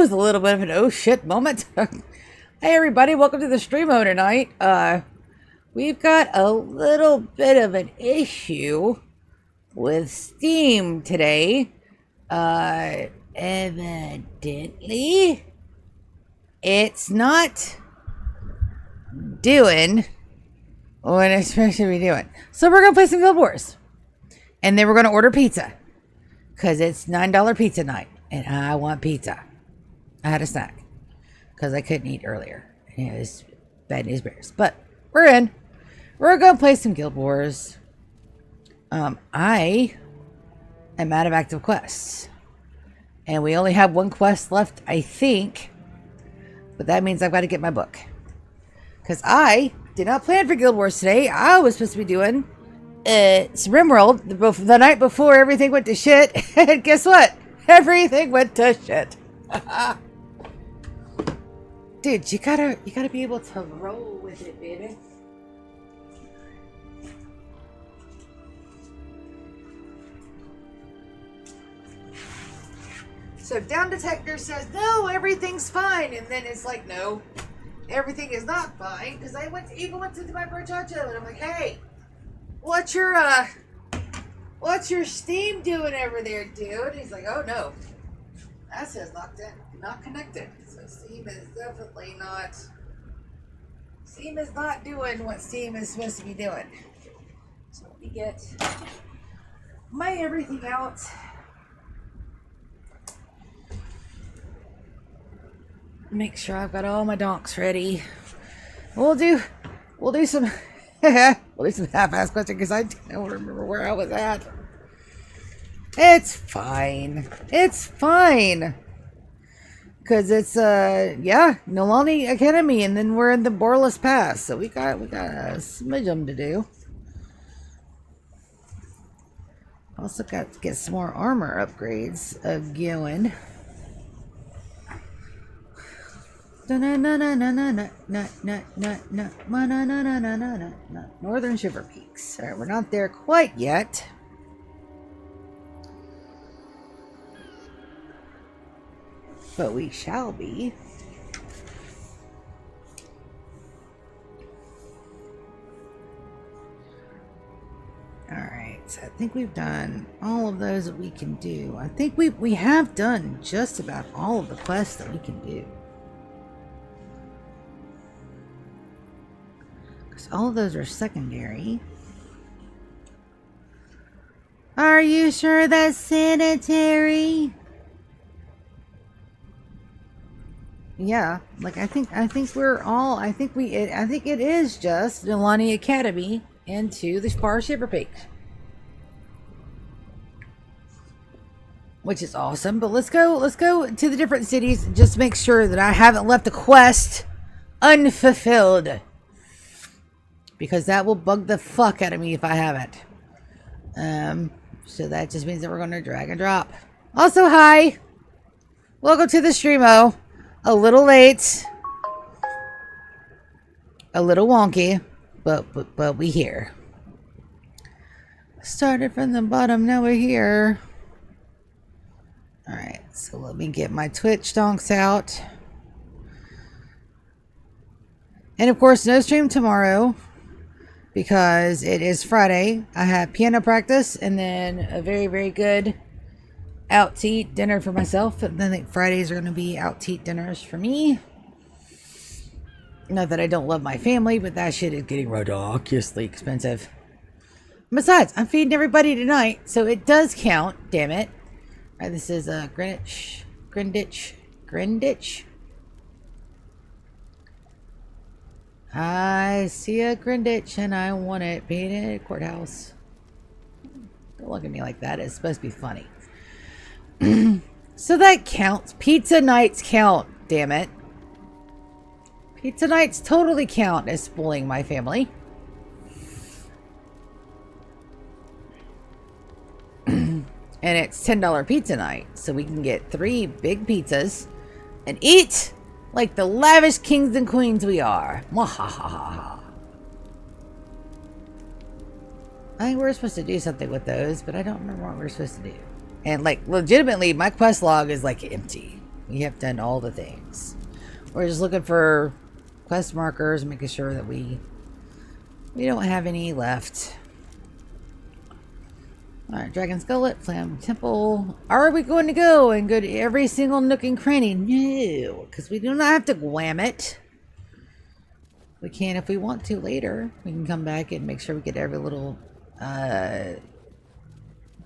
was a little bit of an oh shit moment. Hey everybody, welcome to the streamo tonight. We've got a little bit of an issue with Steam today. Evidently, it's not doing what it's supposed to be doing. So we're gonna play some Guild Wars. And then we're gonna order pizza. Cause it's $9 pizza night. And I want pizza. I had a snack. Because I couldn't eat earlier. And it was bad news bears. But we're in. We're gonna play some Guild Wars. I am out of active quests. And we only have one quest left, I think. But that means I've got to get my book. Because I did not plan for Guild Wars today. I was supposed to be doing some RimWorld the night before everything went to shit. And guess what? Everything went to shit. Dude, you gotta be able to roll with it, baby. So Down Detector says, no, everything's fine. And then it's like, no, everything is not fine. Because I even went into my brochacho and I'm like, hey, what's your Steam doing over there, dude? He's like, oh no, that says not connected. So Steam is definitely not. Steam is not doing what Steam is supposed to be doing. So let me get my everything out. Make sure I've got all my donks ready. We'll do some half-ass question because I don't remember where I was at. It's fine. It's fine. Cause it's Nolani Academy, and then we're in the Borless Pass, so we got a smidgen to do. Also got to get some more armor upgrades going. Northern Shiver Peaks. Alright, we're not there quite yet. But we shall be. Alright, so I think we've done all of those that we can do. I think we have done just about all of the quests that we can do. All of those are secondary. Are you sure that's sanitary? Yeah, like I think we're all. I think it is just Nolani Academy into the Far Shiver Peaks, which is awesome. But let's go to the different cities and just make sure that I haven't left a quest unfulfilled. Because that will bug the fuck out of me if I haven't. So that just means that we're going to drag and drop. Also, hi. Welcome to the streamo. A little late. A little wonky. But we here. Started from the bottom, now we're here. Alright, so let me get my Twitch donks out. And of course, no stream tomorrow. Because it is Friday. I have piano practice and then a very, very good out to eat dinner for myself. And then I think Fridays are going to be out to eat dinners for me. Not that I don't love my family, but that shit is getting ridiculously expensive. Besides, I'm feeding everybody tonight, so it does count, damn it. All right, this is Greenwich. I see a Greenwich and I want it painted courthouse. Don't look at me like that. It's supposed to be funny. So that counts. Pizza nights count, damn it. Pizza nights totally count as spoiling my family. And it's $10 pizza night. So we can get 3 big pizzas and eat like the lavish kings and queens we are. Mwahaha. I think we're supposed to do something with those, but I don't remember what we're supposed to do. And like legitimately, my quest log is like empty. We have done all the things. We're just looking for quest markers, making sure that we don't have any left. Alright, Dragon Skillet, Flam Temple. Are we going to go and go to every single nook and cranny? No, because we do not have to glam it. We can if we want to later. We can come back and make sure we get every little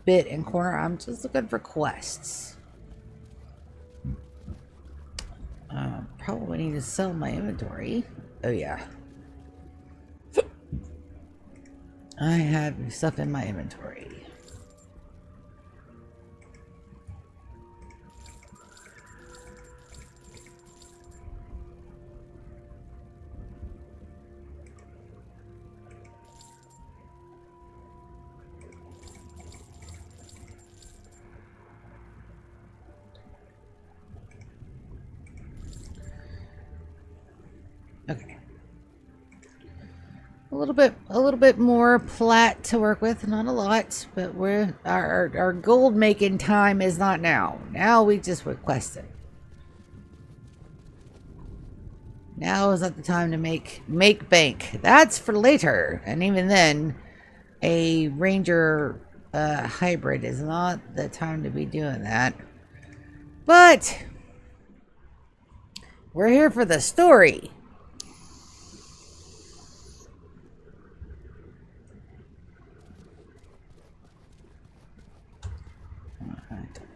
bit and corner. I'm just looking for quests. Probably need to sell my inventory. Oh yeah. I have stuff in my inventory. Okay. A little bit more plat to work with, not a lot, but our gold making time is not now. Now we just request it. Now is not the time to make bank. That's for later. And even then, a ranger hybrid is not the time to be doing that. But we're here for the story.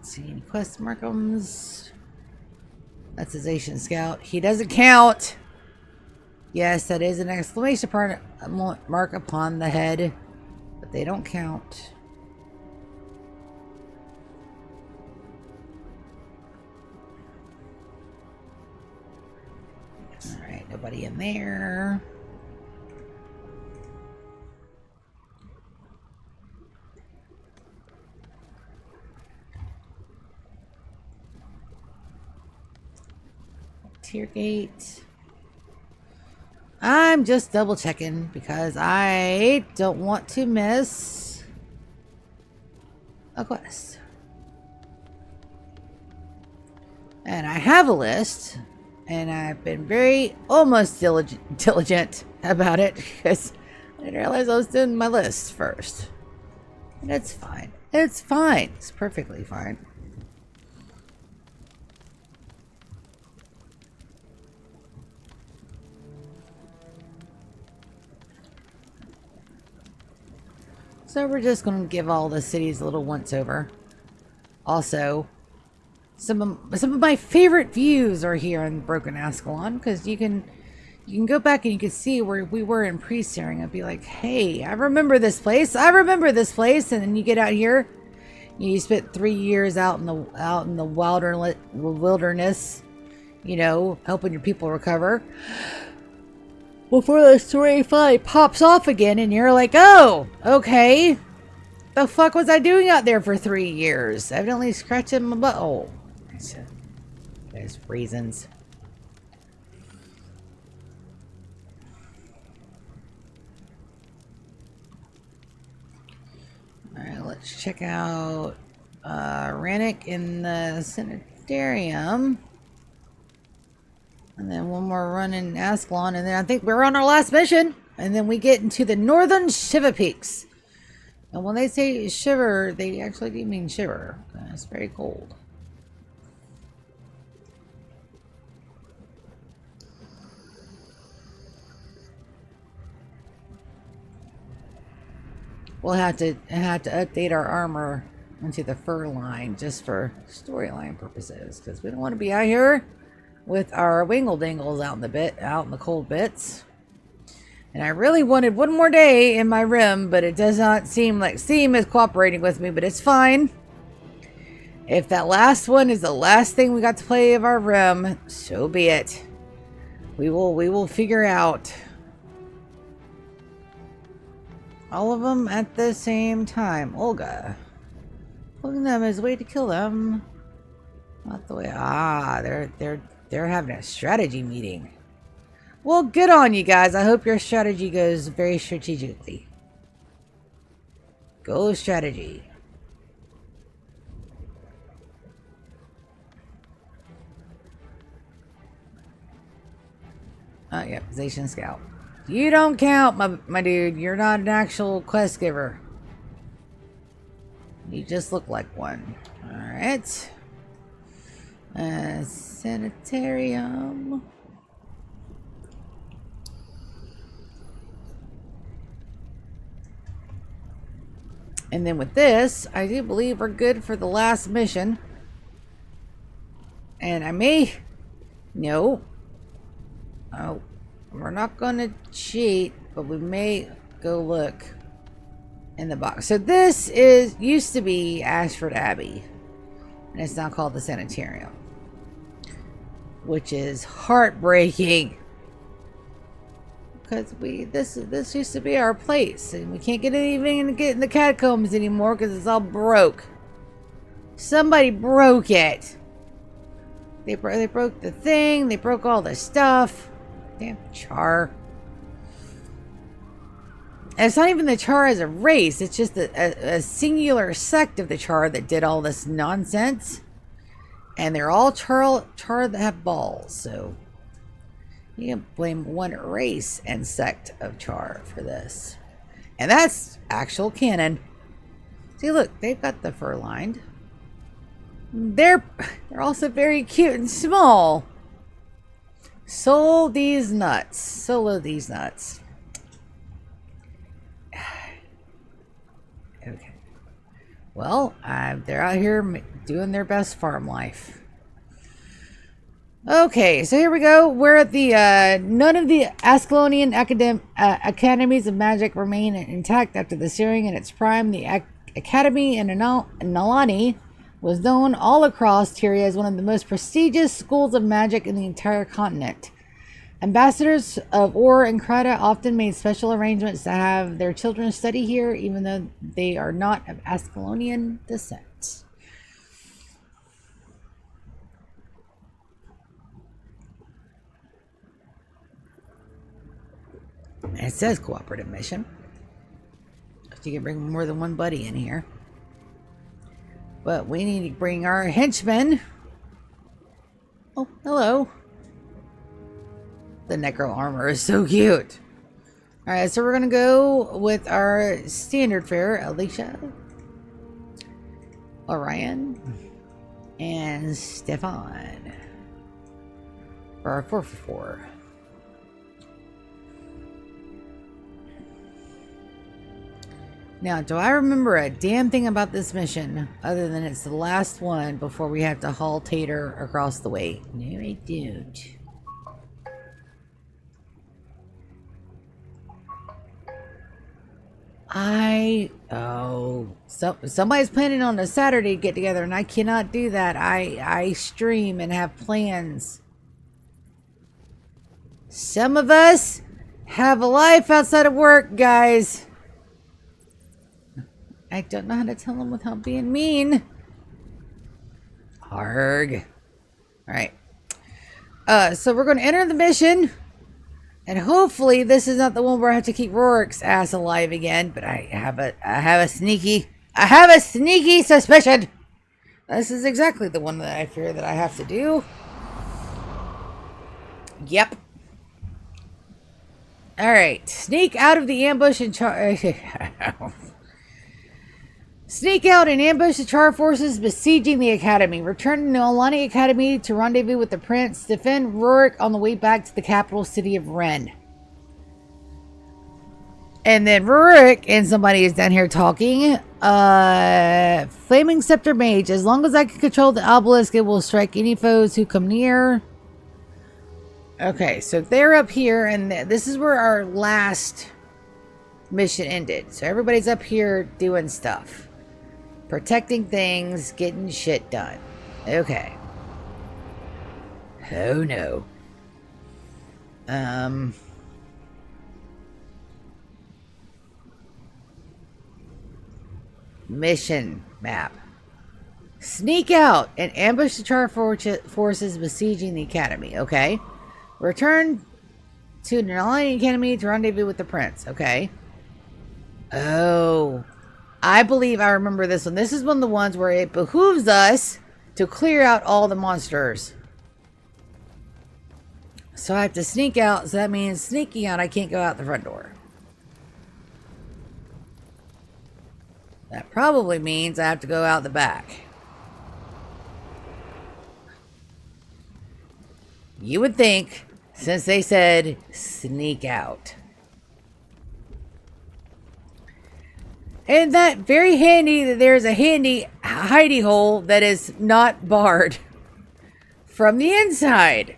See any quest markums? That's his Asian Scout. He doesn't count. Yes, that is an exclamation mark upon the head, but they don't count. All right, nobody in there. Tier gate. I'm just double checking because I don't want to miss a quest. And I have a list, and I've been very almost diligent about it because I didn't realize I was doing my list first. And it's fine. It's fine. It's perfectly fine. So we're just going to give all the cities a little once over. Also, some of my favorite views are here in Broken Ascalon because you can go back and you can see where we were in pre-searing and be like, hey, I remember this place. I remember this place. And then you get out here, you spent 3 years out in the wilderness, you know, helping your people recover. Before the story finally pops off again and you're like, oh, okay. The fuck was I doing out there for 3 years? Evidently scratching my butt. Oh, there's reasons. Alright, let's check out Rannick in the sanitarium. And then one more run in Ascalon, and then I think we're on our last mission. And then we get into the northern Shiva Peaks. And when they say shiver, they actually do mean shiver. It's very cold. We'll have to update our armor into the fur line just for storyline purposes, because we don't want to be out here with our wingle dingles out in the cold bits. And I really wanted one more day in my rim, but it does not seem like Steam is cooperating with me, but it's fine. If that last one is the last thing we got to play of our rim, so be it. We will figure out all of them at the same time. Olga. Pulling them is a way to kill them. Not the way. Ah, they're having a strategy meeting. Well, good on you guys. I hope your strategy goes very strategically. Go strategy. Yeah, position scout. You don't count, my dude. You're not an actual quest giver. You just look like one. Alright. Sanitarium. And then with this, I do believe we're good for the last mission. And I may... No. Oh. We're not going to cheat, but we may go look in the box. So this used to be Ashford Abbey. And it's now called the Sanitarium. Which is heartbreaking. Because this used to be our place. And we can't get in the catacombs anymore because it's all broke. Somebody broke it. They broke the thing. They broke all the stuff. Damn Char. And it's not even the Char as a race. It's just a singular sect of the Char that did all this nonsense. And they're all Char that have balls. So you can blame one race and sect of Char for this. And that's actual canon. See, look, they've got the fur lined. They're also very cute and small. Sold these nuts. Solo these nuts. Okay. Well, they're out here doing their best farm life. Okay, so here we go. We're at the none of the Ascalonian academies of magic remain intact after the Searing in its prime. The academy in Nalani was known all across Tyria as one of the most prestigious schools of magic in the entire continent. Ambassadors of Ur and Krita often made special arrangements to have their children study here, even though they are not of Ascalonian descent. And it says cooperative mission. You can bring more than one buddy in here. But we need to bring our henchmen. Oh, hello. The necro armor is so cute. Alright, so we're going to go with our standard fare. Alicia, Orion, and Stefan. For our 4x4. Now, do I remember a damn thing about this mission other than it's the last one before we have to haul Tater across the way? No, I don't. Somebody's planning on a Saturday get together and I cannot do that. I stream and have plans. Some of us have a life outside of work, guys. I don't know how to tell them without being mean. Arg. Alright. So we're going to enter the mission. And hopefully this is not the one where I have to keep Rorik's ass alive again. But I have a sneaky suspicion. This is exactly the one that I fear that I have to do. Yep. Alright. Sneak out of the ambush and Sneak out and ambush the Char forces besieging the academy. Return to Alani Academy to rendezvous with the prince. Defend Rurik on the way back to the capital city of Ren. And then Rurik and somebody is down here talking. Flaming Scepter Mage. As long as I can control the obelisk, it will strike any foes who come near. Okay, so they're up here, and this is where our last mission ended. So everybody's up here doing stuff. Protecting things, getting shit done. Okay. Oh no. Mission map. Sneak out and ambush the Char forces besieging the academy. Okay. Return to the Alani Academy to rendezvous with the prince. Okay. Oh. I believe I remember this one. This is one of the ones where it behooves us to clear out all the monsters. So I have to sneak out. So that means sneaking out, I can't go out the front door. That probably means I have to go out the back. You would think, since they said sneak out. And that very handy that there's a handy hidey hole that is not barred from the inside.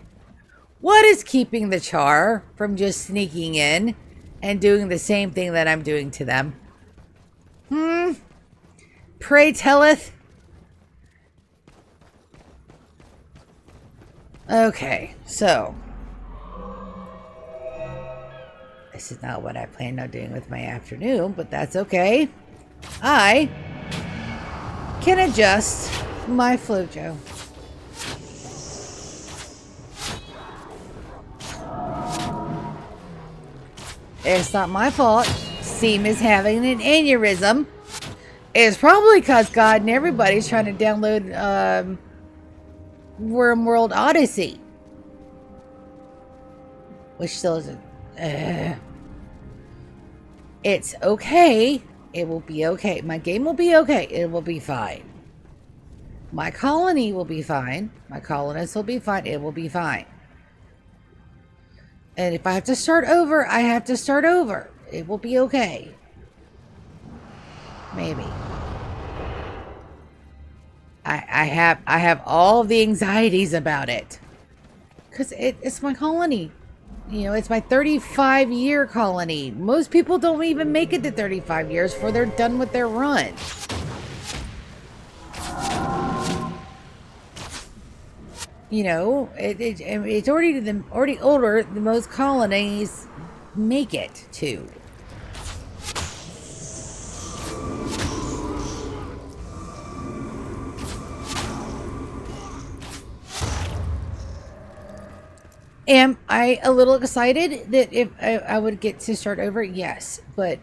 What is keeping the char from just sneaking in and doing the same thing that I'm doing to them? Pray telleth. Okay, so this is not what I planned on doing with my afternoon, but that's okay. I can adjust my flojo. It's not my fault. Seam is having an aneurysm. It's probably because God and everybody's trying to download Wormworld Odyssey. Which still isn't. It's okay. It will be okay. My game will be okay. It will be fine. My colony will be fine. My colonists will be fine. It will be fine. And if I have to start over, I have to start over. It will be okay. Maybe. I have all of the anxieties about it. Because it's my colony. You know, it's my 35-year colony. Most people don't even make it to 35 years before they're done with their run. You know, it's already older than most colonies make it to. Am I a little excited that if I would get to start over? Yes. But,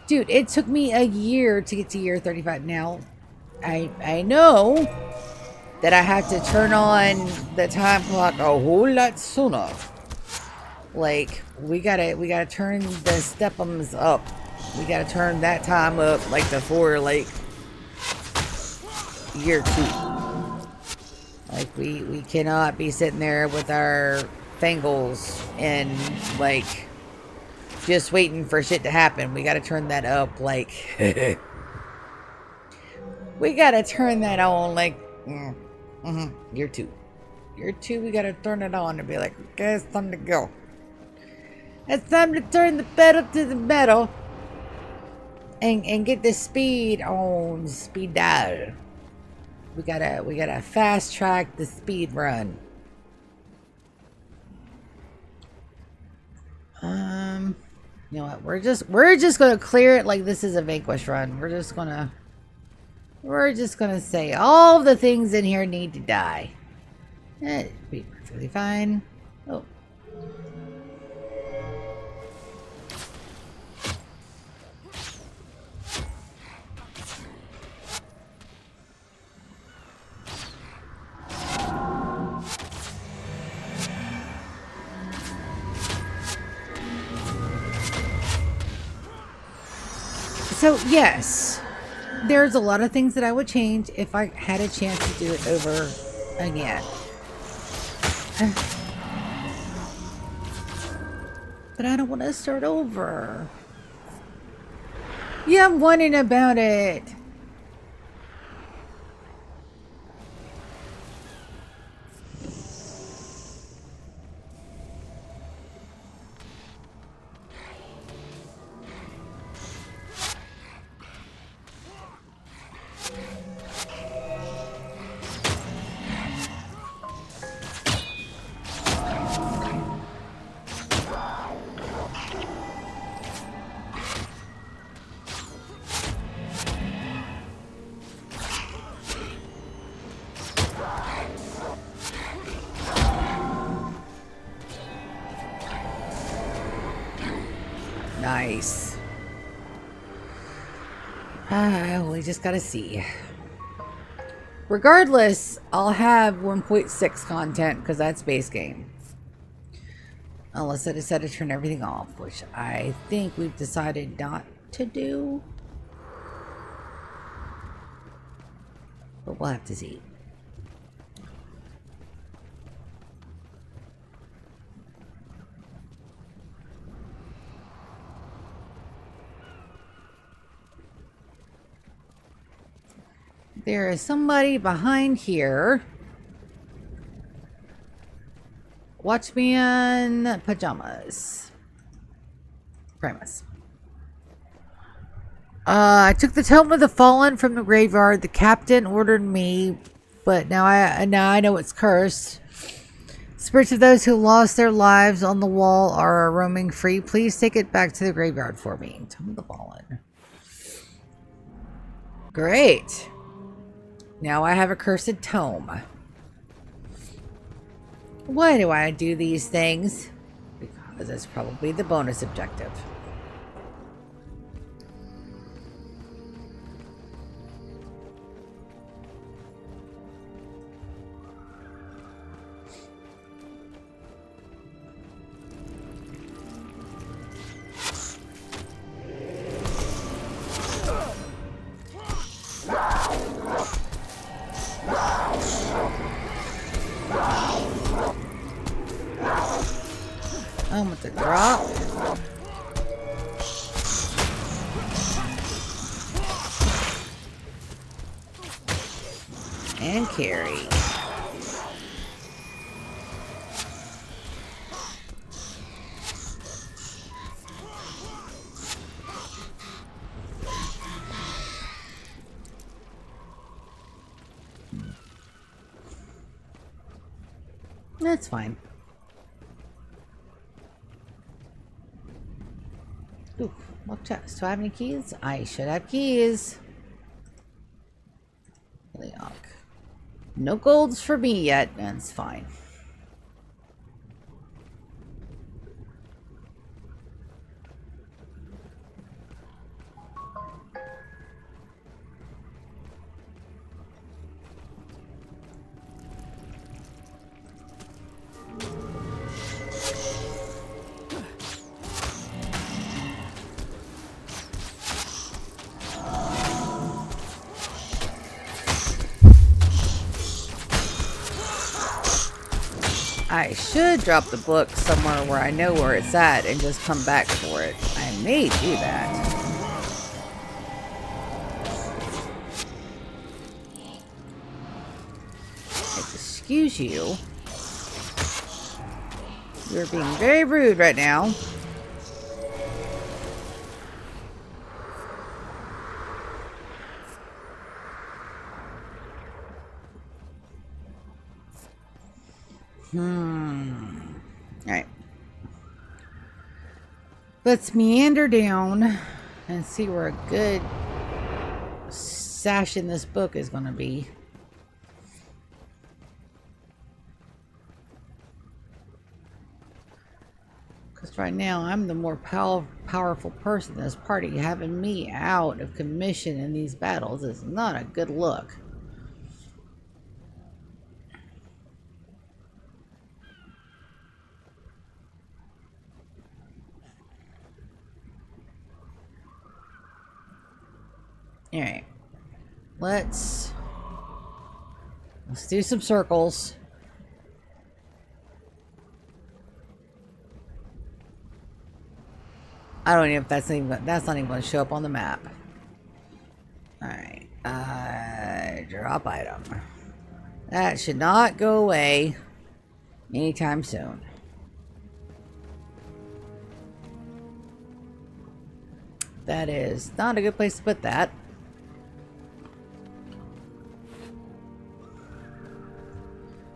dude, it took me a year to get to year 35. Now, I know that I have to turn on the time clock a whole lot sooner. Like, we gotta turn the stepums up. We gotta turn that time up, like, before, like, year 2. Like, we cannot be sitting there with our fangles and like just waiting for shit to happen. We gotta turn that up, like we gotta turn that on, like year 2, we gotta turn it on and be like, okay, it's time to go. It's time to turn the pedal to the metal and get the speed on speed dial. We gotta fast track the speed run. You know what? We're just gonna clear it like this is a Vanquish run. We're just gonna say all the things in here need to die. It'll be perfectly fine. Oh. So, yes, there's a lot of things that I would change if I had a chance to do it over again. But I don't want to start over. Yeah, I'm whining about it. Nice. We just gotta see. Regardless, I'll have 1.6 content because that's base game. Unless I decide to turn everything off, which I think we've decided not to do. But we'll have to see. There is somebody behind here. Watchman pajamas. Primus. I took the Tome of the Fallen from the graveyard. The captain ordered me, but now I know it's cursed. Spirits of those who lost their lives on the wall are roaming free. Please take it back to the graveyard for me. Tome of the Fallen. Great. Now I have a cursed tome. Why do I do these things? Because it's probably the bonus objective. With the drop. And carry. That's fine. Ooh, lock chest. Do I have any keys? I should have keys. Leok. No golds for me yet. That's fine. I should drop the book somewhere where I know where it's at and just come back for it. I may do that. Excuse you. You're being very rude right now. Alright. Let's meander down and see where a good stash in this book is going to be. Because right now I'm the more powerful person in this party. Having me out of commission in these battles is not a good look. Alright. Let's do some circles. I don't even know if that's not even going to show up on the map. Alright. Drop item. That should not go away anytime soon. That is not a good place to put that.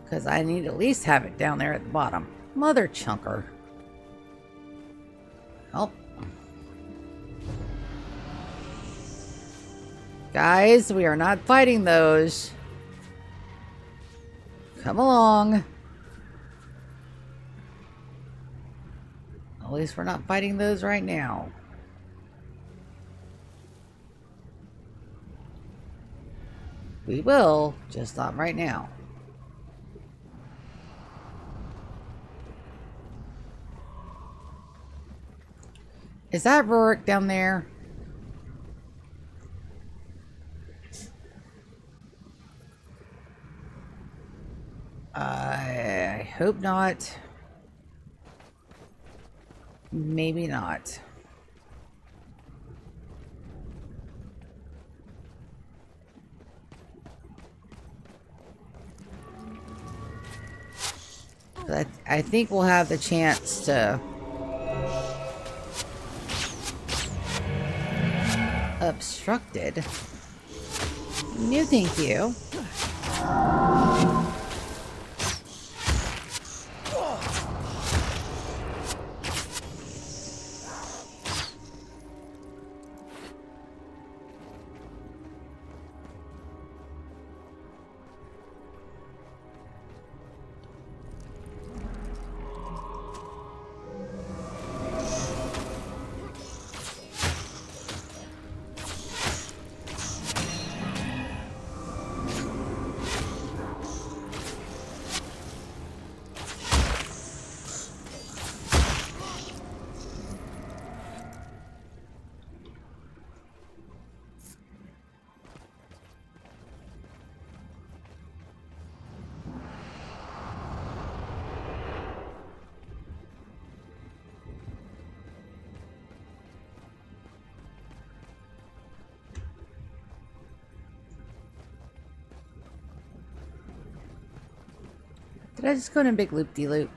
Because I need to at least have it down there at the bottom. Mother chunker. Oh. Guys, we are not fighting those. Come along. At least we're not fighting those right now. We will, just not right now. Is that Rourke down there? I hope not. Maybe not. But I think we'll have the chance to obstructed. No, thank you. Did I just go in a big loop-de-loop?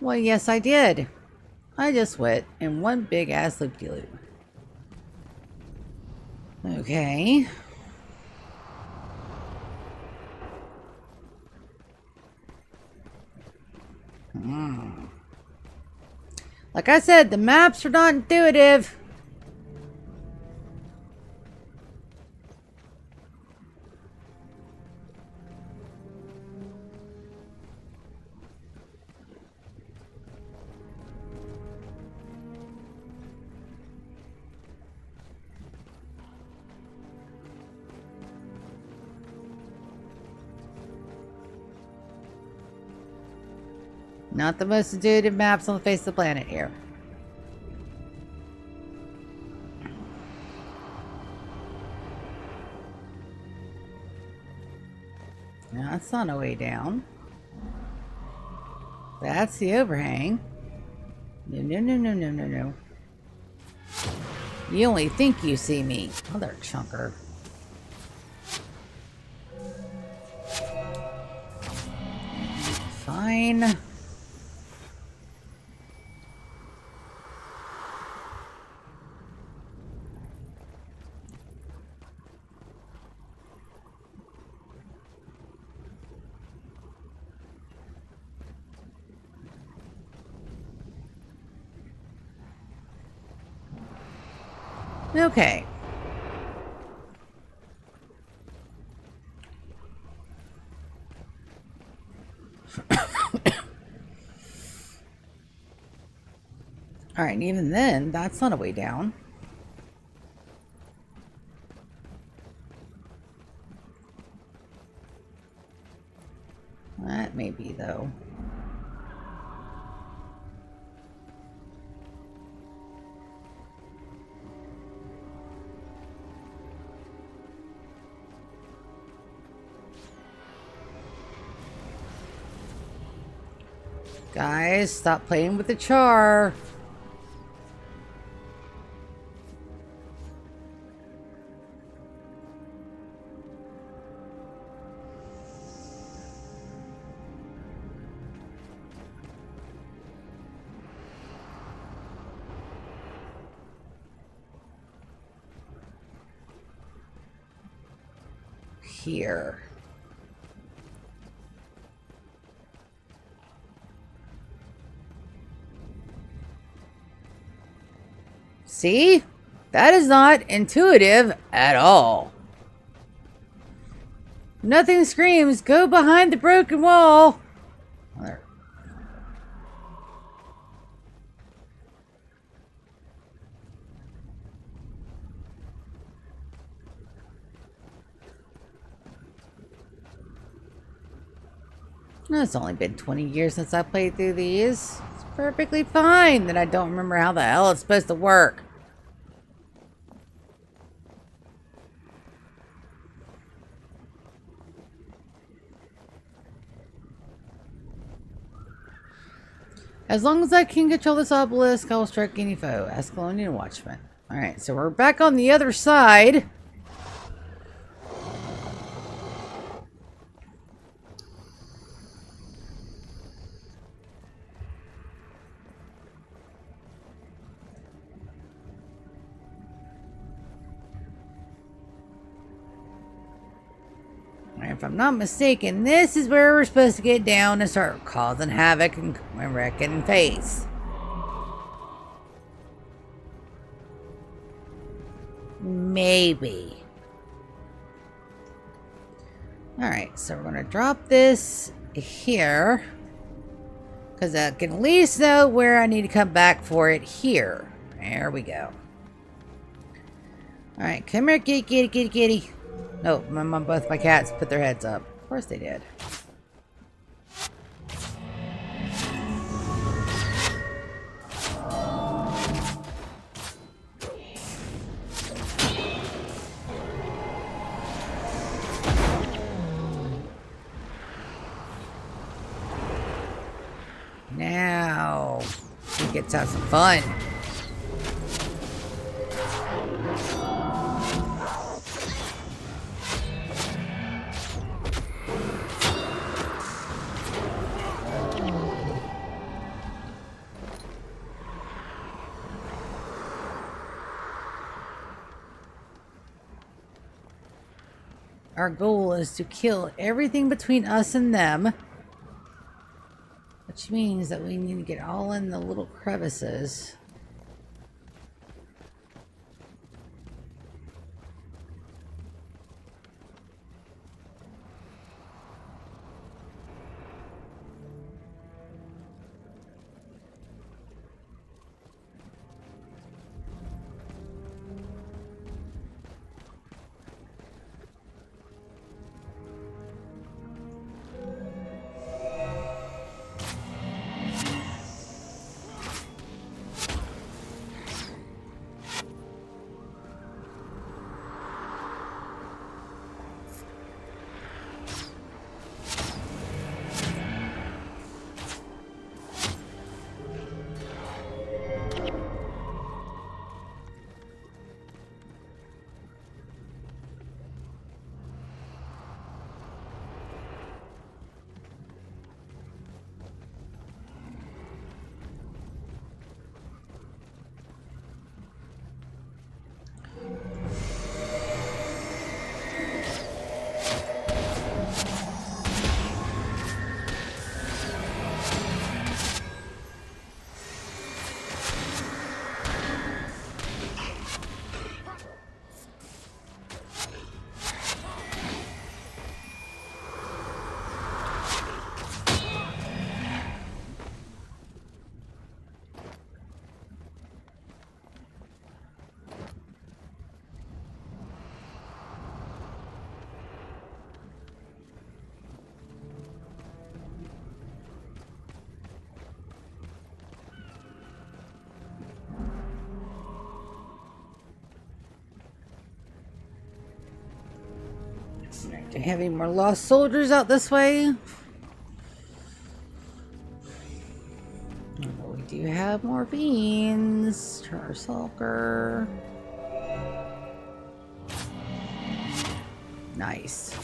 Well, yes, I did. I just went in one big ass loop-de-loop. Okay. Like I said, the maps are not intuitive. Not the most intuitive maps on the face of the planet here. Now, that's not a way down. That's the overhang. No, no, no, no, no, no, no. You only think you see me. Mother chunker. Fine. Okay. Alright, and even then, that's not a way down. That may be, though. Guys, stop playing with the char. Here. See? That is not intuitive at all. Nothing screams, go behind the broken wall. There. No, it's only been 20 years since I played through these. It's perfectly fine that I don't remember how the hell it's supposed to work. As long as I can control this obelisk, I will strike any foe. Ask Colonial Watchman. Alright, so we're back on the other side. If I'm not mistaken, this is where we're supposed to get down and start causing havoc and wrecking face. Maybe. Alright, so we're going to drop this here. Because I can at least know where I need to come back for it here. There we go. Alright, come here, kitty, kitty, kitty, kitty. No, both my cats put their heads up. Of course they did. Now, we get to have some fun. Our goal is to kill everything between us and them. Which means that we need to get all in the little crevices. Do you have any more lost soldiers out this way? Oh, we do have more beans. Charsalker. Nice.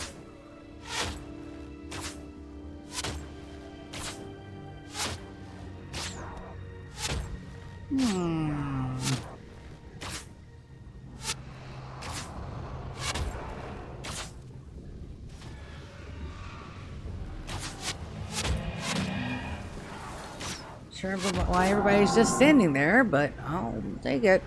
Sure why everybody's just standing there, but I'll take it.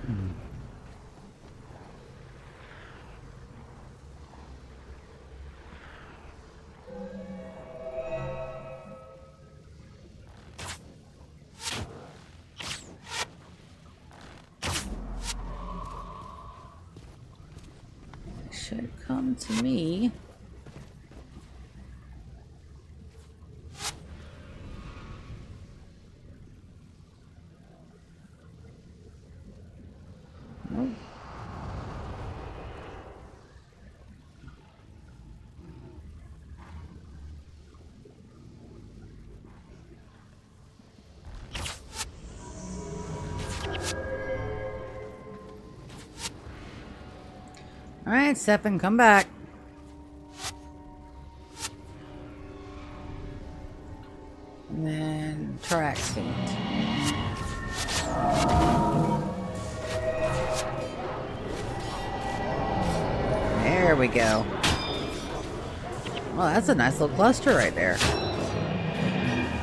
It should come to me. Alright, Stefan, come back. And then Traxient. There we go. Well, that's a nice little cluster right there.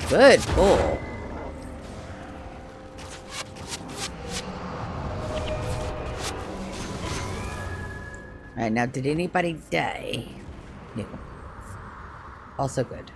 Good pull. Alright, now did anybody die? No. Also good.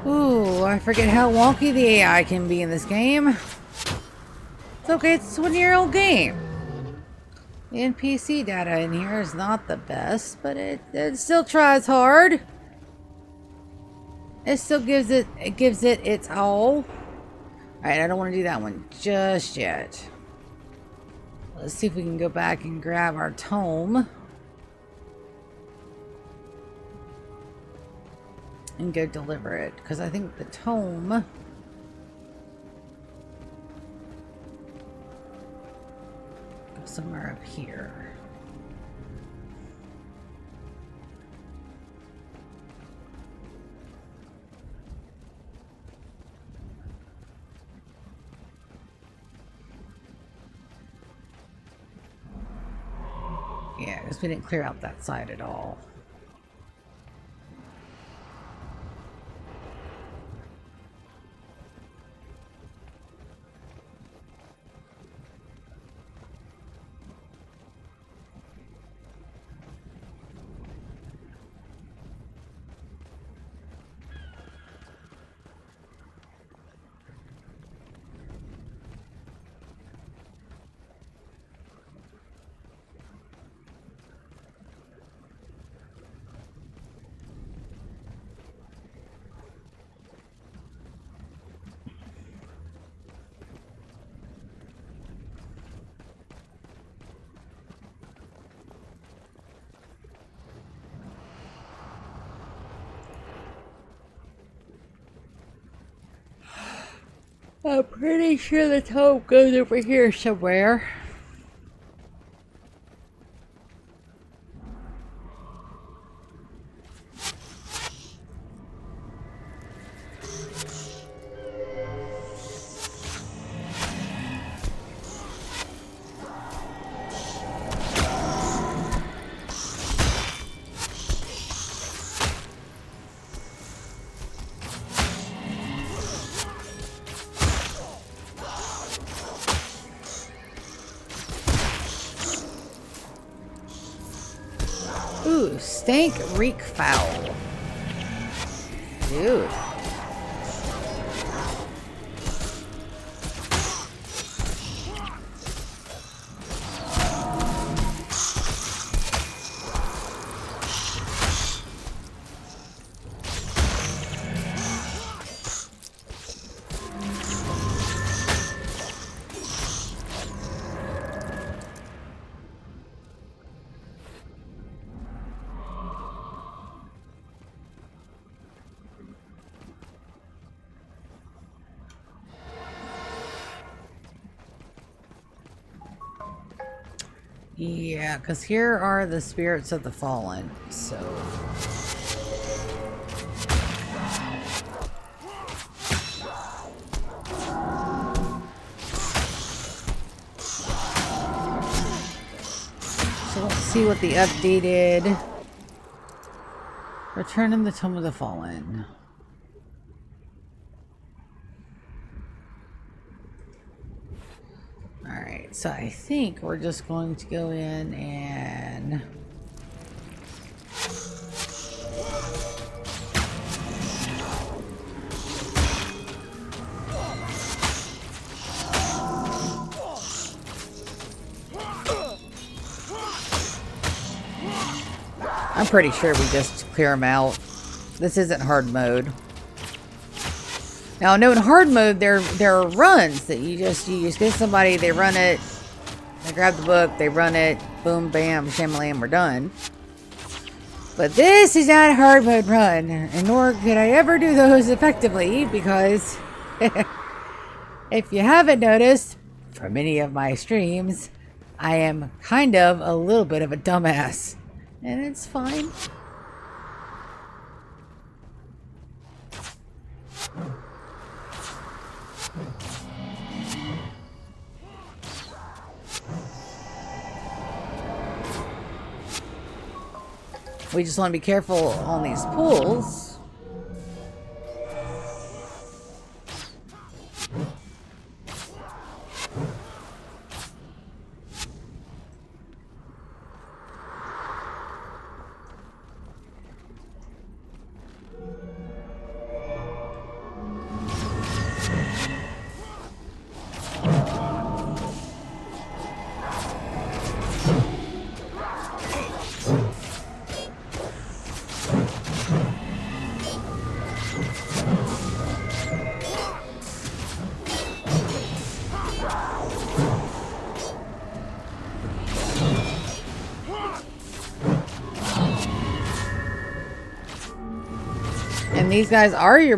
Ooh, I forget how wonky the AI can be in this game. It's okay, it's a 20-year-old game. The NPC data in here is not the best, but it still tries hard. It still gives it its all. Alright, I don't want to do that one just yet. Let's see if we can go back and grab our tome. And go deliver it, because I think the tome goes somewhere up here. Yeah, because we didn't clear out that side at all. I'm pretty sure the tome goes over here somewhere. Ooh, stank reek foul. Dude. Yeah, because here are the spirits of the fallen, so... see what the updated Return in the Tomb of the Fallen. Alright, so I think we're just going to go in and... I'm pretty sure we just clear them out. This isn't hard mode. Now, I know in hard mode there are runs that you just get somebody, they run it, they grab the book, they run it, boom, bam, shamalam, we're done. But this is not a hard mode run, and nor could I ever do those effectively because if you haven't noticed from any of my streams, I am kind of a little bit of a dumbass. And it's fine. We just want to be careful on these pools. And these guys are your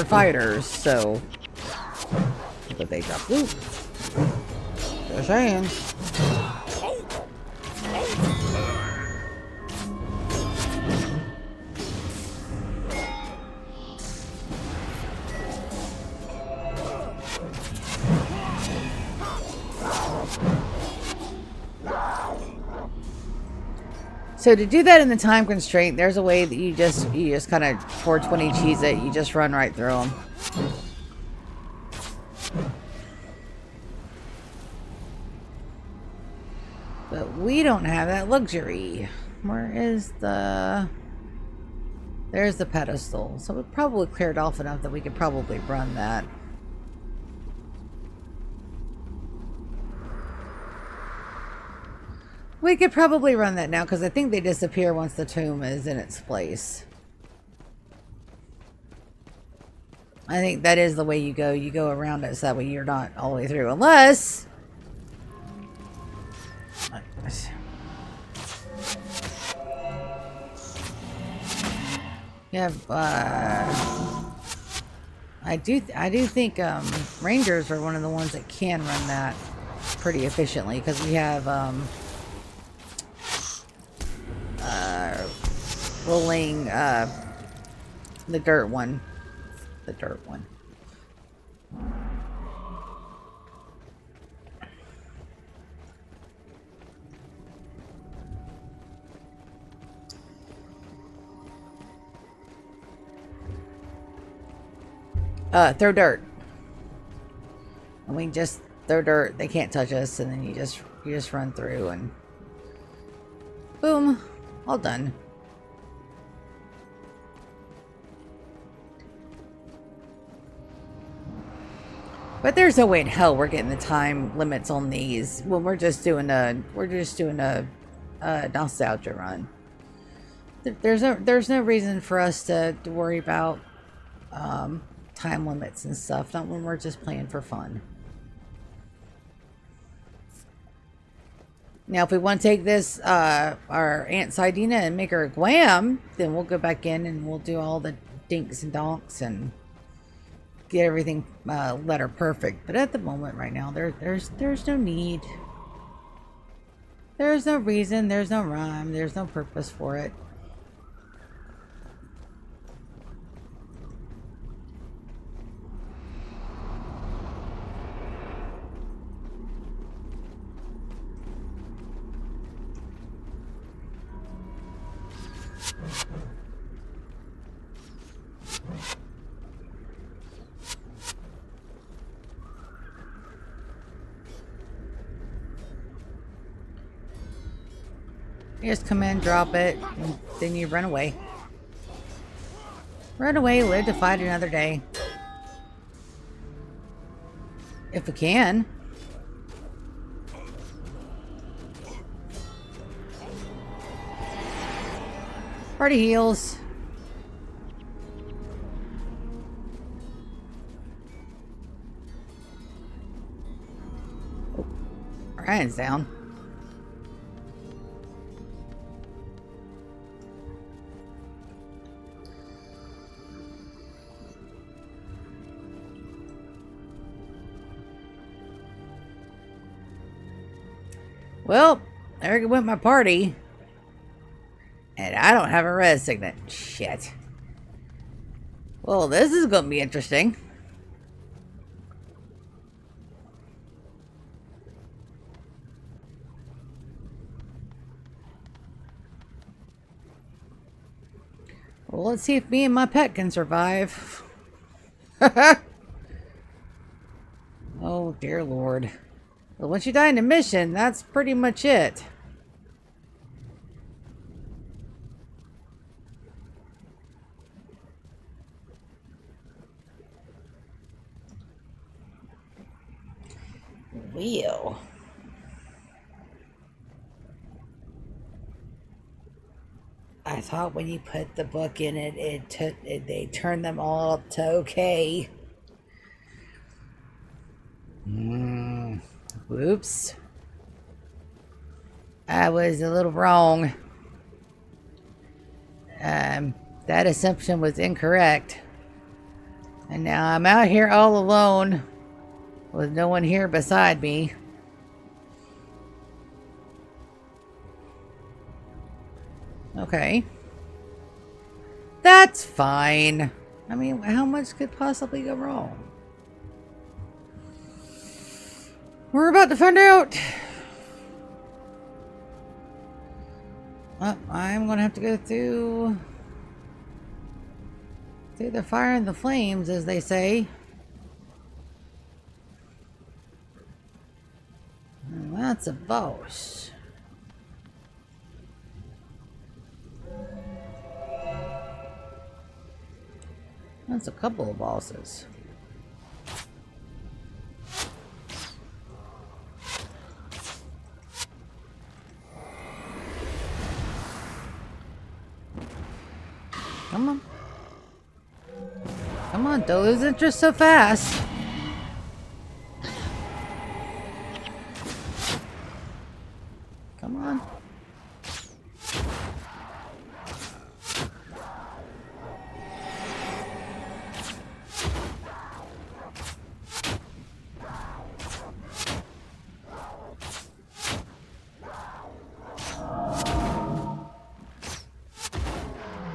fighters, so. But they drop loot. Just saying. So to do that in the time constraint, there's a way that you just kind of 420 cheese it. You just run right through them. But we don't have that luxury. Where is the... There's the pedestal. So we probably cleared off enough that we could probably run that. We could probably run that now, because I think they disappear once the tomb is in its place. I think that is the way you go. You go around it so that way you're not all the way through. Unless... you have, I do think, Rangers are one of the ones that can run that pretty efficiently, because we have, rolling, the dirt one. The dirt one. Throw dirt. And we just throw dirt, they can't touch us, and then you just run through and boom, all done. But there's no way in hell we're getting the time limits on these when we're just doing a nostalgia run. There's no reason for us to worry about time limits and stuff, not when we're just playing for fun. Now, if we want to take this, our Aunt Siadina and make her a Gwam, then we'll go back in and we'll do all the dinks and donks and get everything letter perfect. But at the moment, right now, there's no need. There's no reason. There's no rhyme. There's no purpose for it. You just come in, drop it, and then you run away. Run away, live to fight another day. If we can. Party heals. Oh, Ryan's down. Well, there went my party. And I don't have a res signet. Shit. Well, this is going to be interesting. Well, let's see if me and my pet can survive. Oh, dear Lord. Well, once you die in a mission, that's pretty much it. Wheel. I thought when you put the book in it, they turned them all to okay. Whoops. I was a little wrong. That assumption was incorrect. And now I'm out here all alone with no one here beside me. Okay. That's fine. I mean, how much could possibly go wrong? We're about to find out. Well, I'm gonna have to go through the fire and the flames, as they say. And that's a boss. That's a couple of bosses. Come on. Come on, don't lose interest so fast. Come on.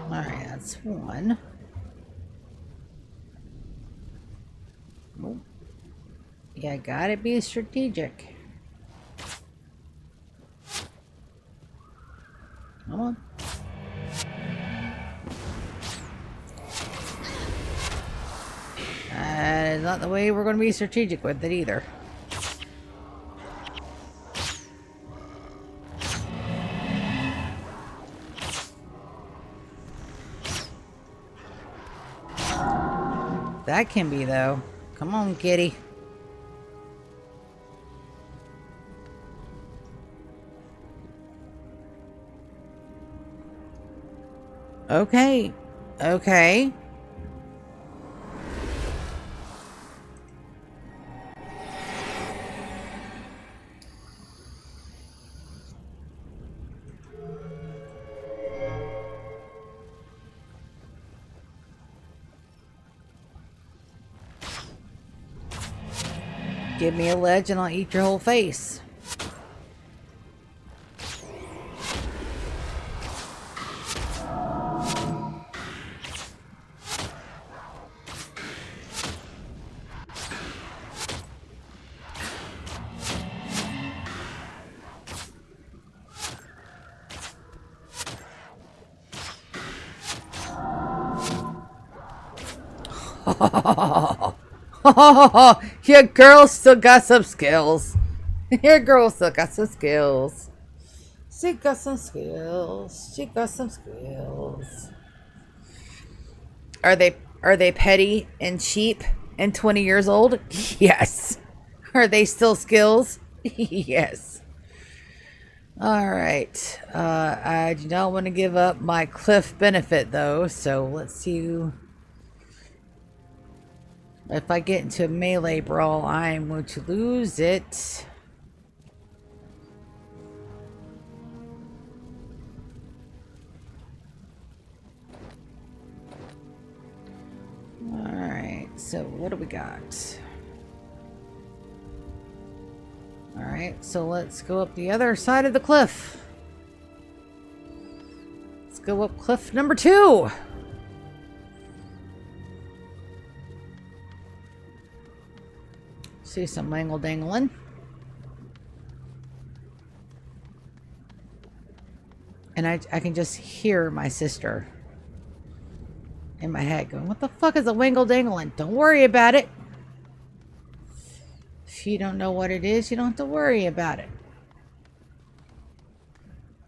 Alright, that's one. Oh. Yeah, gotta be strategic. Come on. That is not the way we're going to be strategic with it either. That can be, though. Come on, kitty. Okay. Okay. Give me a ledge and I'll eat your whole face. Your girl still got some skills. Your girl still got some skills. She got some skills. She got some skills. Are they petty and cheap and 20 years old? Yes. Are they still skills? Yes. All right. I do not want to give up my cliff benefit though, so let's see. If I get into a melee brawl, I am going to lose it. Alright, so what do we got? Alright, so let's go up the other side of the cliff. Let's go up cliff number 2. See some mangle dangling. And I can just hear my sister in my head going, what the fuck is a wangle dangling? Don't worry about it. If you don't know what it is, you don't have to worry about it.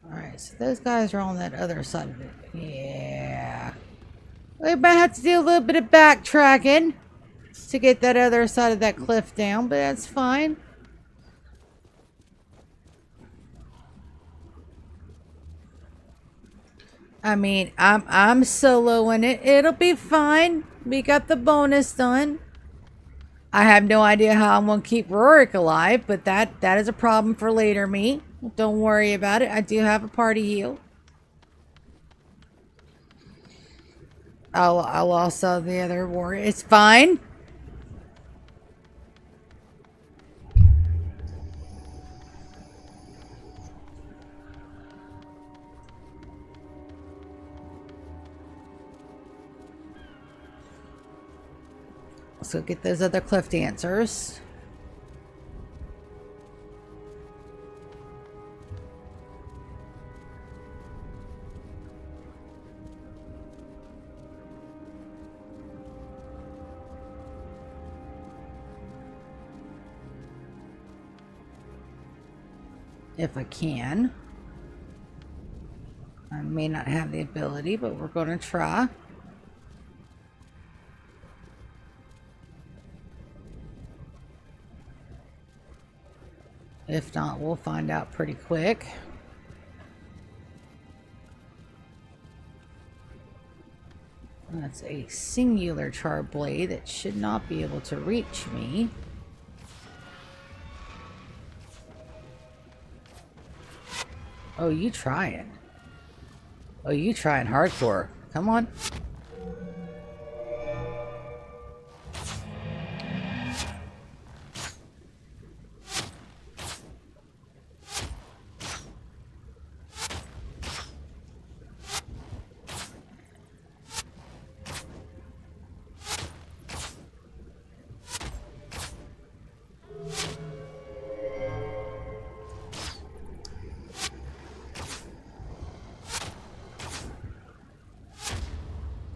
Alright, so those guys are on that other side of it. Yeah. We might have to do a little bit of backtracking to get that other side of that cliff down, but that's fine. I mean, I'm soloing it. It'll be fine. We got the bonus done. I have no idea how I'm gonna keep Rorik alive, but that is a problem for later me. Don't worry about it. I do have a party heal. I'll also the other warrior. It's fine. Let's go get those other cliff dancers. If I can. I may not have the ability, but we're going to try. If not, we'll find out pretty quick. That's a singular char blade that should not be able to reach me. Oh, you trying. Oh, you trying hardcore. Come on.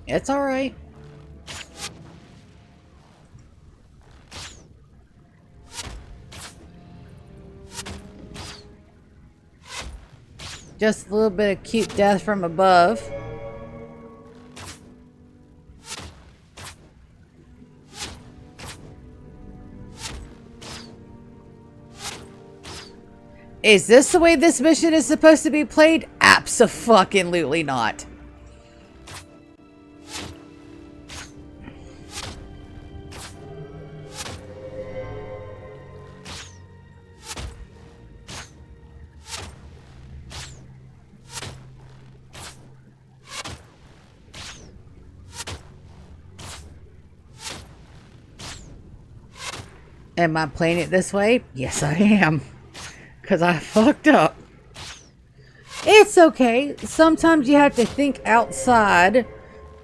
It's all right. Just a little bit of cute death from above. Is this the way this mission is supposed to be played? Abso-fucking-lutely not. Am I playing it this way? Yes, I am. Because I fucked up. It's okay. Sometimes you have to think outside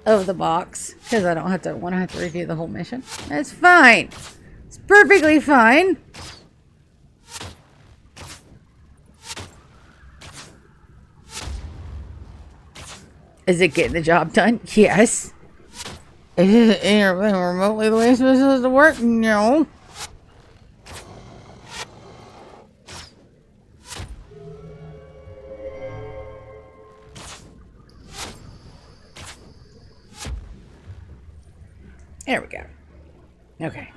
of the box. Because I don't have to want to have to review the whole mission. It's fine. It's perfectly fine. Is it getting the job done? Yes. Is it remotely the way it's supposed to work? No. There we go. Okay.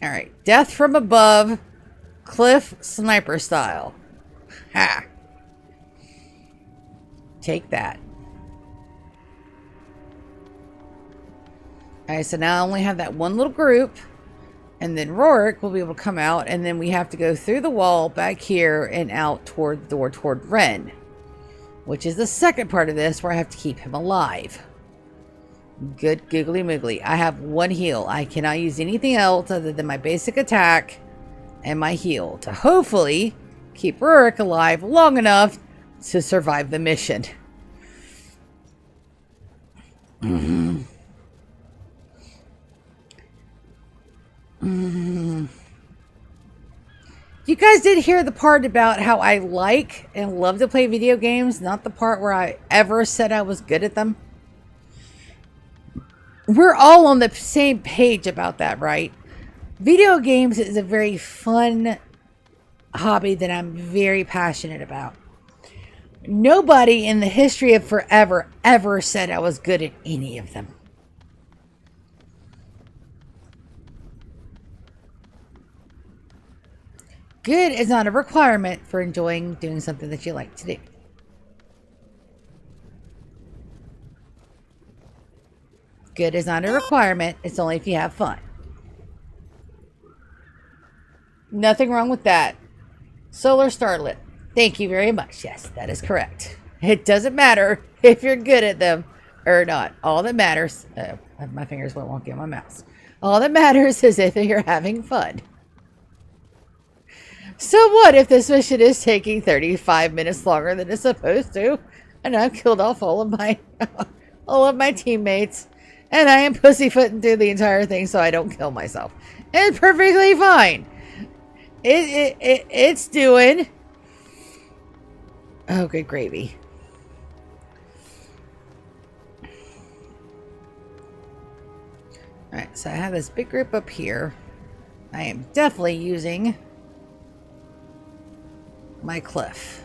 Alright. Death from above. Cliff sniper style. Ha! Take that. Alright, so now I only have that one little group. And then Rorik will be able to come out. And then we have to go through the wall back here and out toward the door toward Ren. Which is the second part of this where I have to keep him alive. Good googly moogly. I have one heal. I cannot use anything else other than my basic attack and my heal to hopefully keep Rorik alive long enough to survive the mission. You guys did hear the part about how I like and love to play video games, not the part where I ever said I was good at them. We're all on the same page about that, right? Video games is a very fun hobby that I'm very passionate about. Nobody in the history of forever ever said I was good at any of them. Good is not a requirement for enjoying doing something that you like to do. Good is not a requirement. It's only if you have fun. Nothing wrong with that. Solar Starlit. Thank you very much. Yes, that is correct. It doesn't matter if you're good at them or not. All that matters... my fingers won't wonky on my mouse. All that matters is if you're having fun. So what if this mission is taking 35 minutes longer than it's supposed to? And I've killed off all of my teammates. And I am pussyfooting through the entire thing so I don't kill myself. It's perfectly fine. It's doing. Oh, good gravy. Alright, so I have this big group up here. I am definitely using my cliff.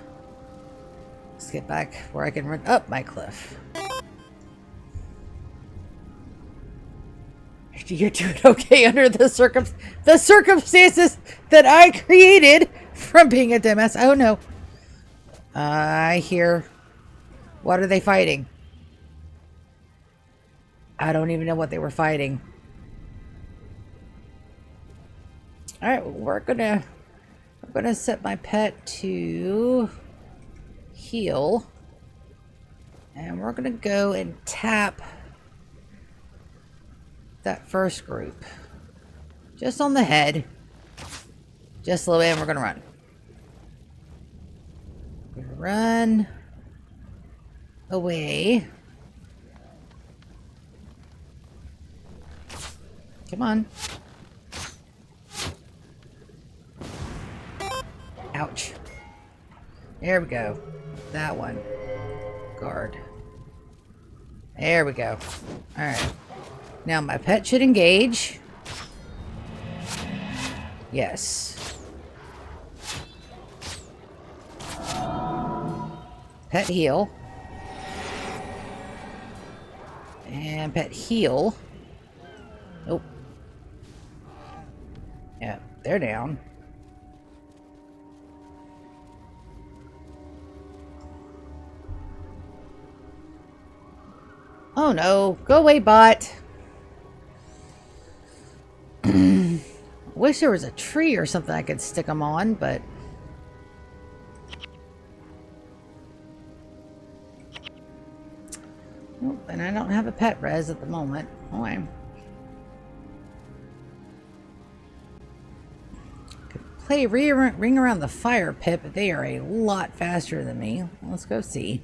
Let's get back where I can run up my cliff. You're doing okay under the circumstances that I created from being a dumbass. Oh no. I hear... What are they fighting? I don't even know what they were fighting. Alright, well, we're gonna set my pet to heal. And we're gonna go and tap that first group. Just on the head. Just a little bit, and we're gonna run. We're gonna run away. Come on. Ouch. There we go. That one. Guard. There we go. Alright. Now my pet should engage. Yes. Pet heal. And pet heal. Nope. Yeah, they're down. Oh no, go away, bot. Wish there was a tree or something I could stick them on, but... Well, and I don't have a pet res at the moment. Oh, I could play ring around the fire pit, but they are a lot faster than me. Let's go see.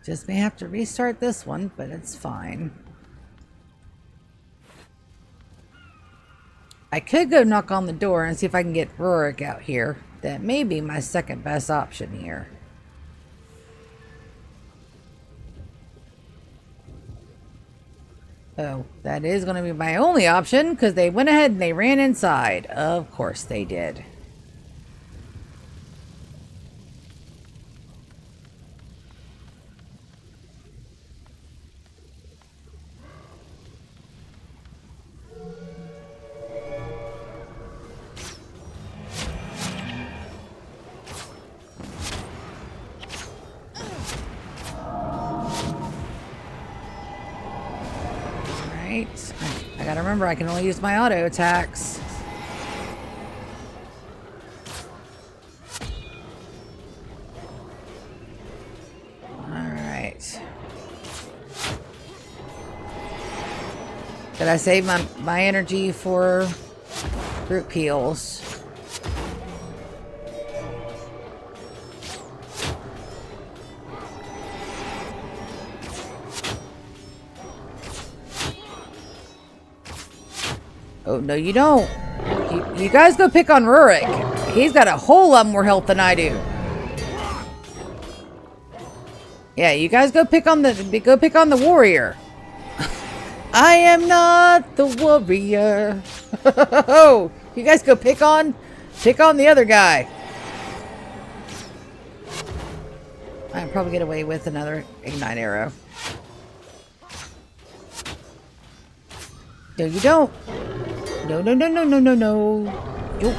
Just may have to restart this one, but it's fine. I could go knock on the door and see if I can get Rorik out here. That may be my second best option here. Oh, that is going to be my only option because they went ahead and they ran inside. Of course they did. Alright. I gotta remember I can only use my auto attacks. Alright. Did I save my energy for group heals? Oh, no, you don't. You guys go pick on Rurik. He's got a whole lot more health than I do. Yeah, you guys go pick on the warrior. I am not the warrior. Oh, you guys go pick on the other guy. I can probably get away with another ignite arrow. No, you don't. No, no, no, no, no, no, no. Yo.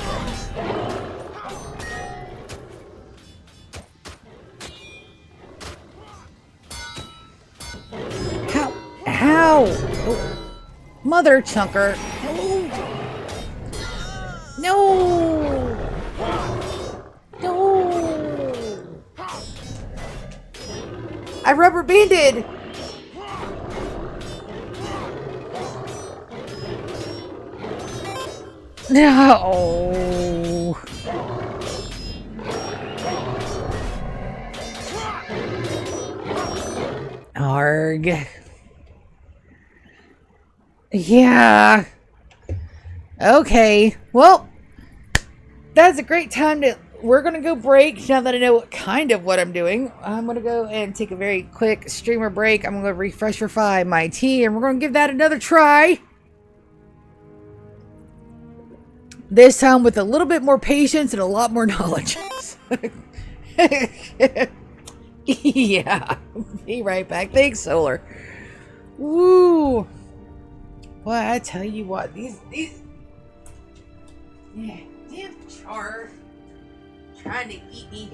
How? Oh. Mother chunker. No. No. I rubber banded. No. Arg. Yeah. Okay. Well, that's a great time to... We're going to go break now that I know kind of what I'm doing. I'm going to go and take a very quick streamer break. I'm going to refresherify my tea, and we're going to give that another try. This time with a little bit more patience and a lot more knowledge. Yeah. Be right back. Thanks, Solar. Woo. Well, I tell you what, these yeah, damn char trying to eat me.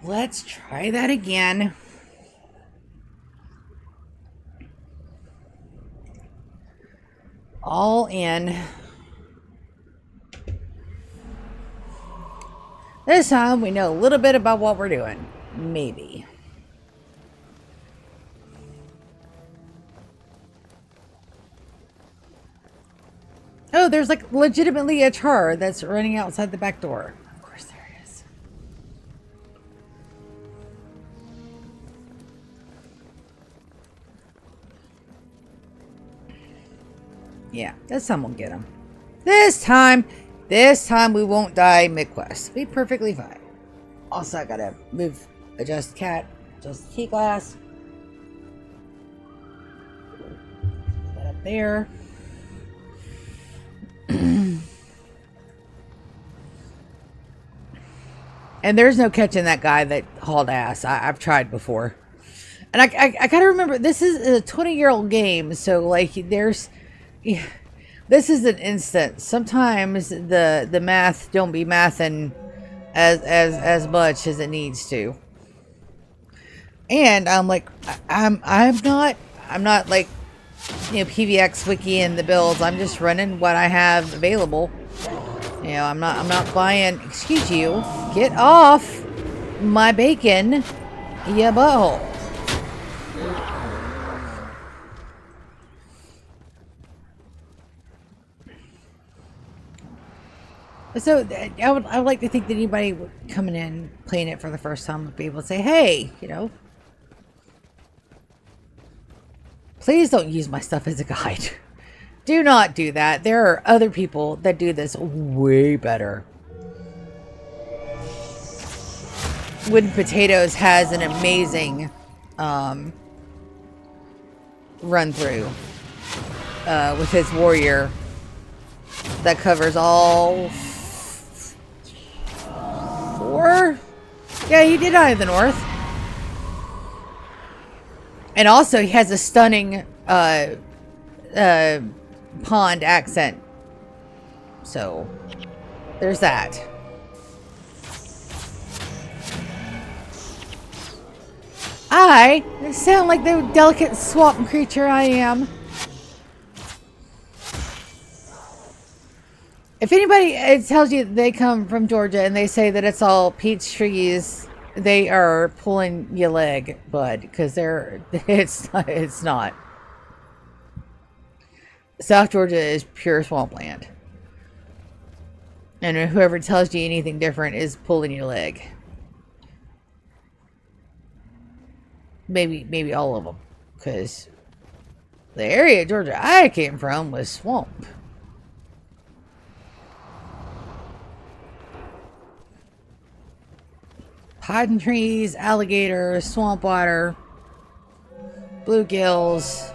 Let's try that again. All in. This time we know a little bit about what we're doing. Maybe. Oh, there's like legitimately a char that's running outside the back door. Of course there is. Yeah, this time we'll get him. This time we won't die mid-quest. Be perfectly fine. Also, I gotta move, adjust cat, adjust key glass. Put that up there. And there's no catching that guy that hauled ass. I've tried before. And I gotta remember, this is a 20-year-old game, so like there's, yeah, this is an instance. Sometimes the math don't be mathing as much as it needs to. And I'm like, I'm not like, you know, PVX wiki and the builds. I'm just running what I have available. You know, I'm not buying. Excuse you, get off my bacon, ya butthole. So I would like to think that anybody coming in playing it for the first time would be able to say, hey, you know, please don't use my stuff as a guide. Do not do that. There are other people that do this way better. Wooden Potatoes has an amazing run through with his warrior that covers all 4. Yeah, he did Eye of the North. And also he has a stunning pond accent. So there's that. I sound like the delicate swamp creature I am. If anybody tells you they come from Georgia and they say that it's all peach trees, they are pulling your leg, bud, because it's not. South Georgia is pure swampland. And whoever tells you anything different is pulling your leg. Maybe all of them. Because the area of Georgia I came from was swamp. Pine trees, alligators, swamp water, bluegills.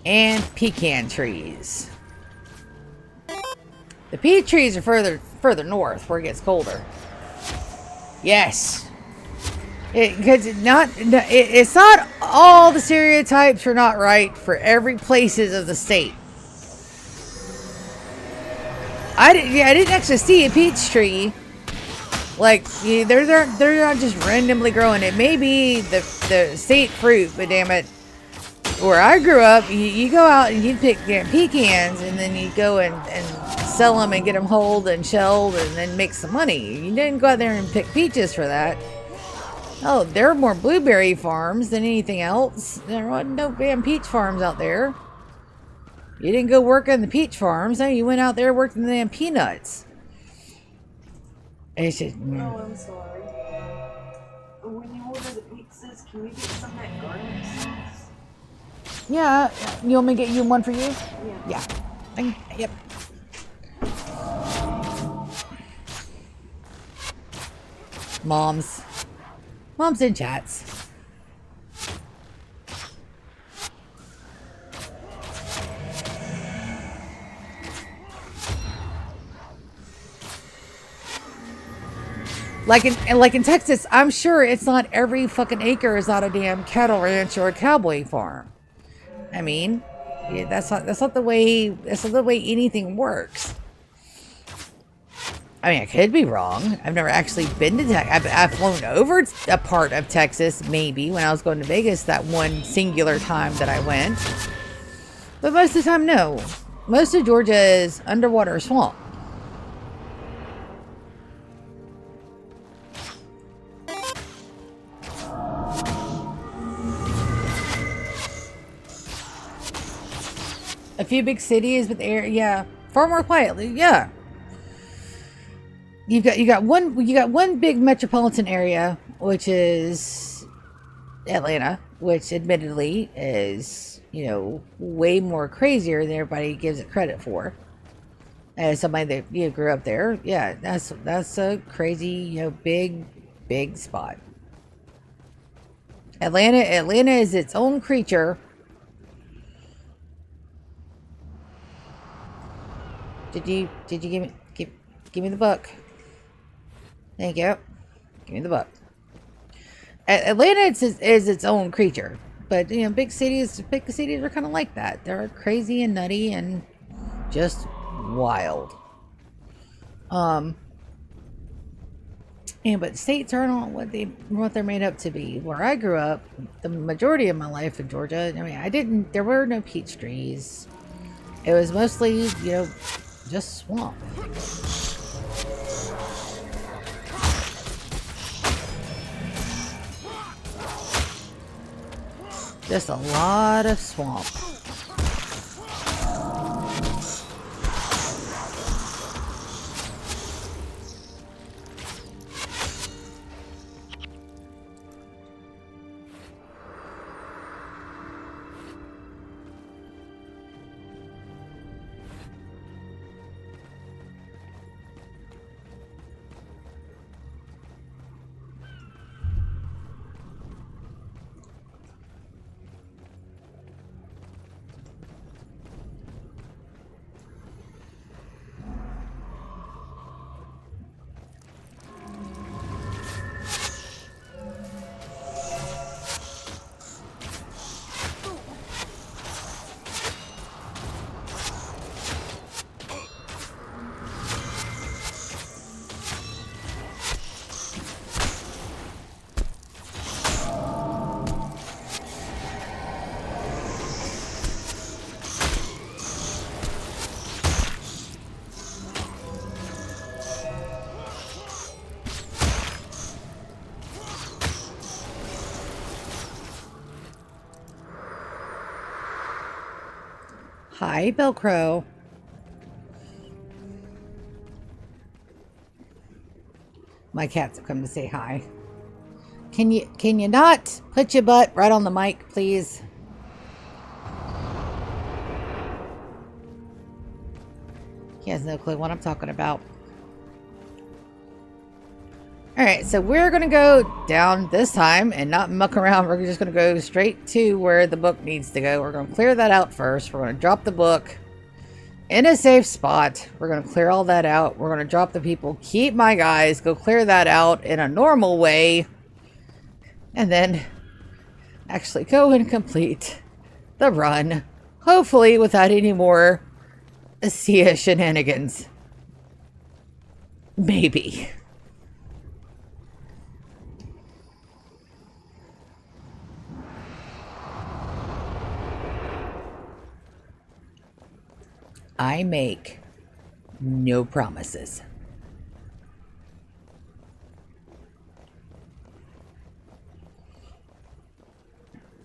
And pecan trees. The peach trees are further north where it gets colder. Yes. Because it's not all the stereotypes are not right for every places of the state. I didn't actually see a peach tree. Like, they're not just randomly growing. It may be the state fruit, but damn it. Where I grew up, you go out and you pick pecans, and then you go and sell them and get them hulled and shelled and then make some money. You didn't go out there and pick peaches for that. Oh, there are more blueberry farms than anything else. There wasn't no damn peach farms out there. You didn't go work on the peach farms. No, you went out there and worked in the damn peanuts. It's just... Oh, I'm sorry. When you order the pizzas, can we get some of that garlic sauce? Yeah, you want me to get you one for you? Yeah. Yep. Moms in chats. Like in Texas, I'm sure it's not every fucking acre is not a damn cattle ranch or a cowboy farm. I mean, yeah, that's not the way anything works. I mean, I could be wrong. I've never actually been to Texas. I've flown over a part of Texas, maybe, when I was going to Vegas that one singular time that I went. But most of the time, no. Most of Georgia is underwater swamp. A few big cities with air, yeah. Far more quietly, yeah. You got one big metropolitan area, which is Atlanta, which admittedly is, you know, way more crazier than everybody gives it credit for. As somebody that grew up there, yeah, that's a crazy, you know, big spot. Atlanta is its own creature. Did you give me the book? Thank you. Give me the book. Atlanta is its own creature, but you know, big cities are kind of like that. They're crazy and nutty and just wild. But states aren't what they're made up to be. Where I grew up, the majority of my life in Georgia, I mean, there were no peach trees. It was mostly, you know, just swamp. Just a lot of swamp. Hi, Velcro. My cats have come to say hi. Can you not put your butt right on the mic, please? He has no clue what I'm talking about. Alright, so we're going to go down this time and not muck around. We're just going to go straight to where the book needs to go. We're going to clear that out first. We're going to drop the book in a safe spot. We're going to clear all that out. We're going to drop the people. Keep my guys. Go clear that out in a normal way. And then actually go and complete the run. Hopefully without any more Sia shenanigans. Maybe. I make no promises.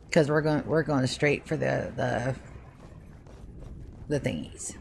Because we're going straight for the thingies.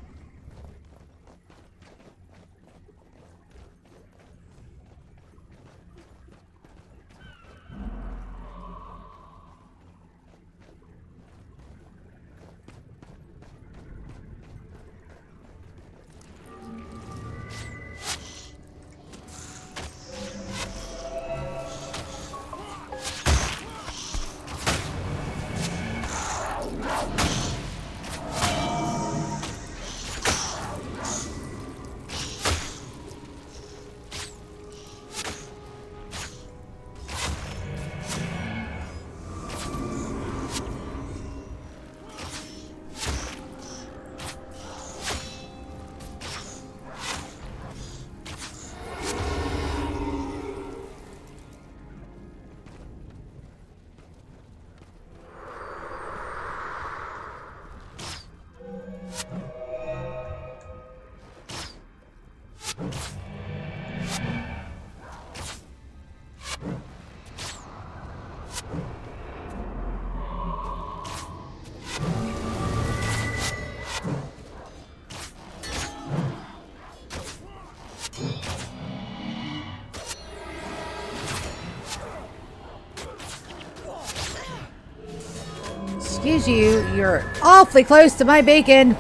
Excuse you, you're awfully close to my bacon.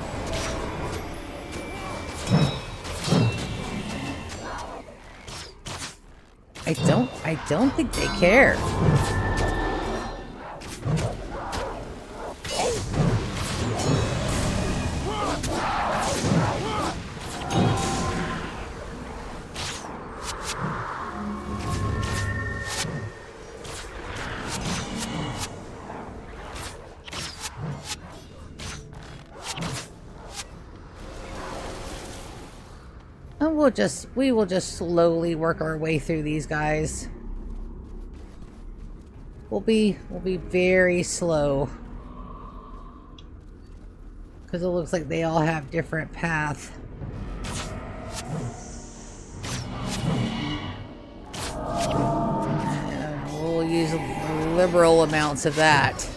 I don't think they care. And we will just slowly work our way through these guys. We'll be very slow. Because it looks like they all have different paths. And we'll use liberal amounts of that.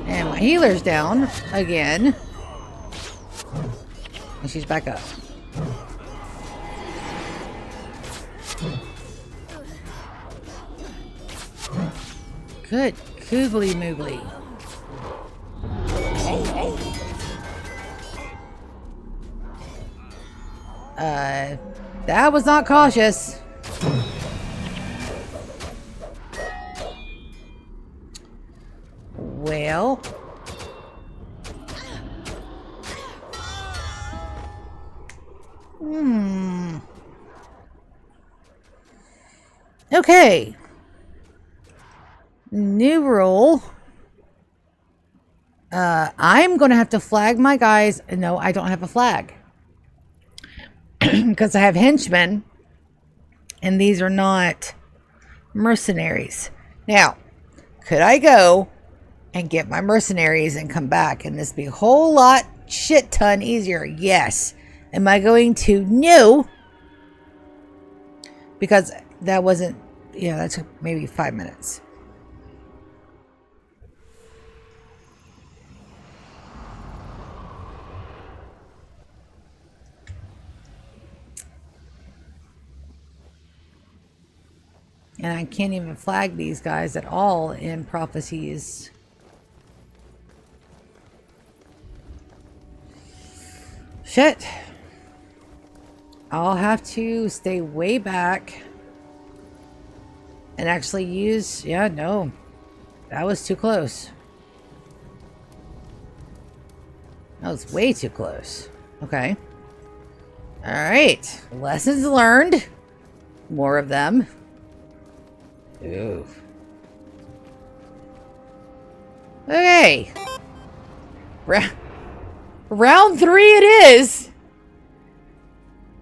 And my healer's down again. And she's back up. Good googly moogly. That was not cautious. Well. Okay. New rule. I'm going to have to flag my guys. No, I don't have a flag. Because I have henchmen. And these are not mercenaries. Now, could I go and get my mercenaries and come back? And this be a whole lot, shit ton easier. Yes. Am I going to? No. Because that wasn't, yeah, that took maybe 5 minutes. And I can't even flag these guys at all in prophecies. Shit. I'll have to stay way back and actually use... Yeah, no. That was too close. That was way too close. Okay. Alright. Lessons learned. More of them. Ooh. Okay. Round 3 it is.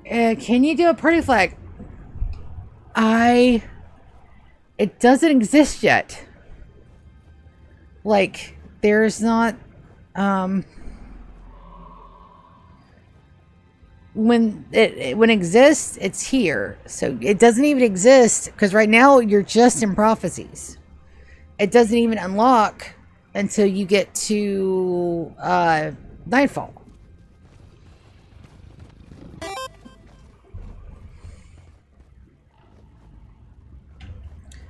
Can you do a party flag? It doesn't exist yet. Like, there's not, when it exists, it's here. So it doesn't even exist because right now you're just in prophecies. It doesn't even unlock until you get to nightfall.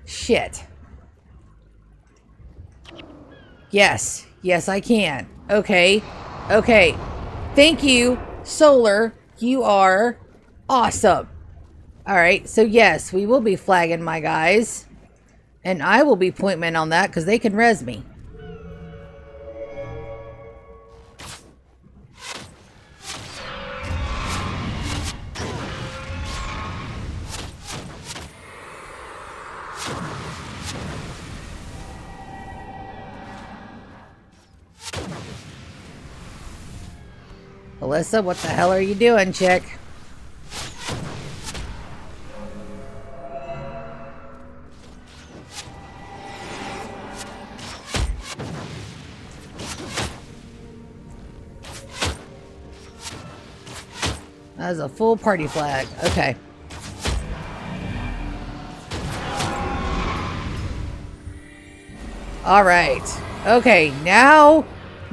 Shit. Yes. Yes, I can. Okay. Okay. Thank you, Solar. You are awesome. Alright, so yes, we will be flagging my guys. And I will be pointman on that because they can res me. Alyssa, what the hell are you doing, chick? That is a full party flag. Okay. All right. Okay, now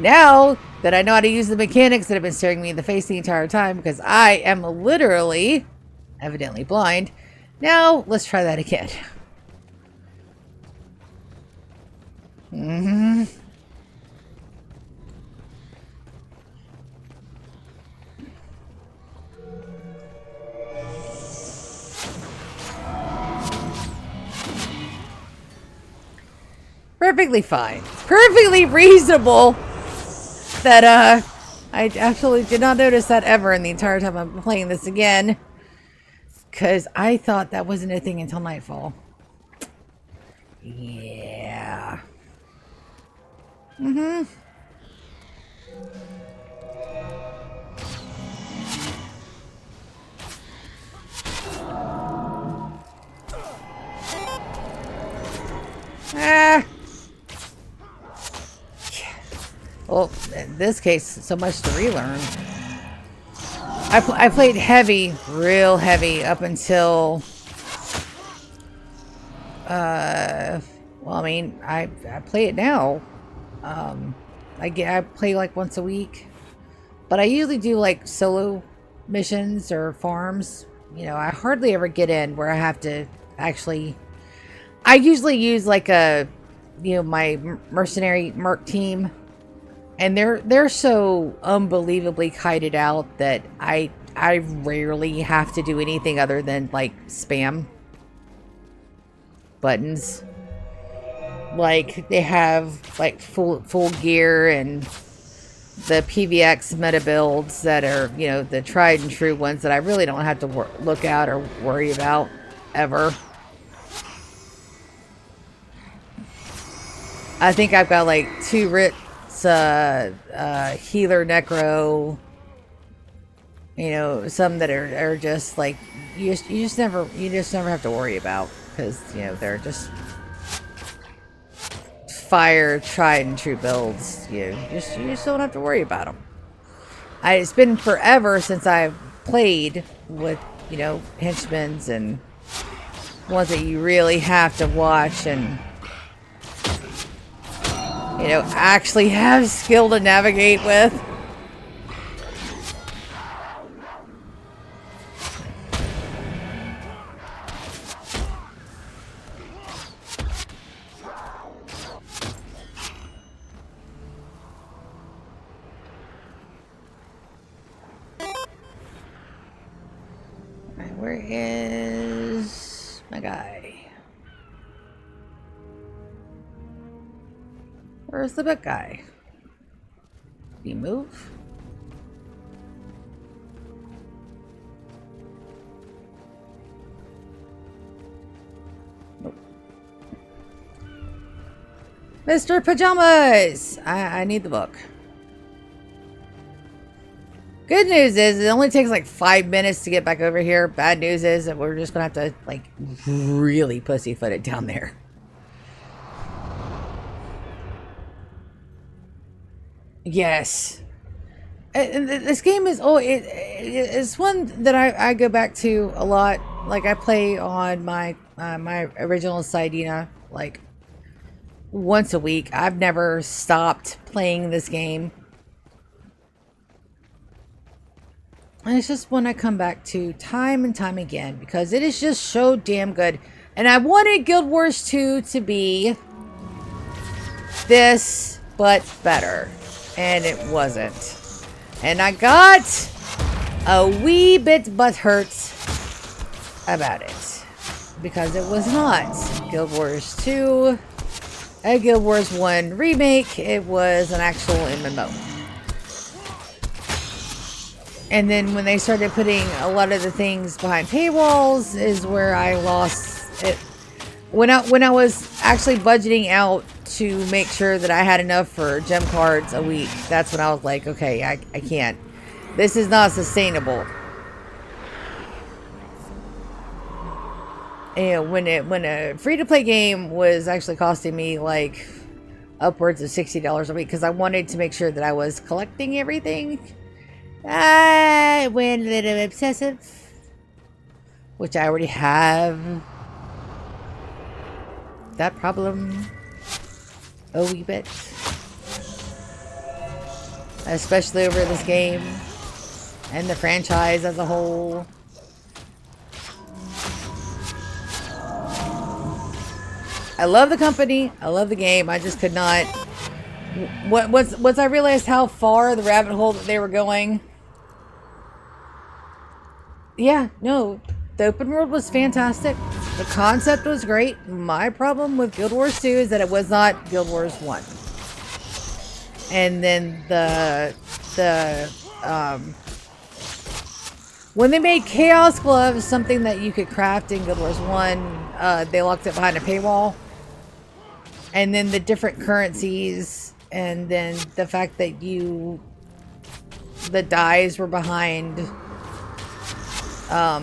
Now that I know how to use the mechanics that have been staring me in the face the entire time, because I am literally, evidently blind, now let's try that again. Mm-hmm. Perfectly fine. Perfectly reasonable that, I absolutely did not notice that ever in the entire time I'm playing this again. Because I thought that wasn't a thing until nightfall. Yeah. Mm-hmm. Ah. Well, in this case, so much to relearn. I played heavy, real heavy, up until... well, I mean, I play it now. I play like once a week. But I usually do like solo missions or farms. You know, I hardly ever get in where I have to actually... I usually use like a, you know, my mercenary merc team. And they're so unbelievably kited out that I rarely have to do anything other than like spam buttons. Like they have like full gear and the PVX meta builds that are, you know, the tried and true ones that I really don't have to look at or worry about ever. I think I've got like 2 writs, healer necro, you know, some that are just like you just never have to worry about, because you know they're just fire tried and true builds. You just don't have to worry about them. It's been forever since I've played with, you know, henchmen's and ones that you really have to watch and, you know, actually have skill to navigate with. Alright, where is my guy? Where's the big guy? Did he move? Nope. Mr. Pajamas! I need the book. Good news is it only takes like 5 minutes to get back over here. Bad news is that we're just gonna have to like really pussyfoot it down there. Yes. And this game is it's one that I go back to a lot. Like I play on my my original Siadina like once a week. I've never stopped playing this game. And it's just one I come back to time and time again because it is just so damn good. And I wanted Guild Wars 2 to be this, but better. And it wasn't. And I got a wee bit butthurt about it. Because it was not Guild Wars 2, a Guild Wars 1 remake. It was an actual MMO. And then when they started putting a lot of the things behind paywalls is where I lost it. When I was actually budgeting out to make sure that I had enough for gem cards a week, that's when I was like, okay, I can't. This is not sustainable. And when a free-to-play game was actually costing me like upwards of $60 a week, because I wanted to make sure that I was collecting everything, I went a little obsessive, which I already have that problem a wee bit. especially over this game and the franchise as a whole. I love the company. I love the game. I just could not. Once I realized how far the rabbit hole that they were going. Yeah, no, the open world was fantastic. The concept was great. My problem with Guild Wars 2 is that it was not Guild Wars 1. And then when they made Chaos Gloves something that you could craft in Guild Wars 1, they locked it behind a paywall. And then the different currencies, and then the fact that the dyes were behind a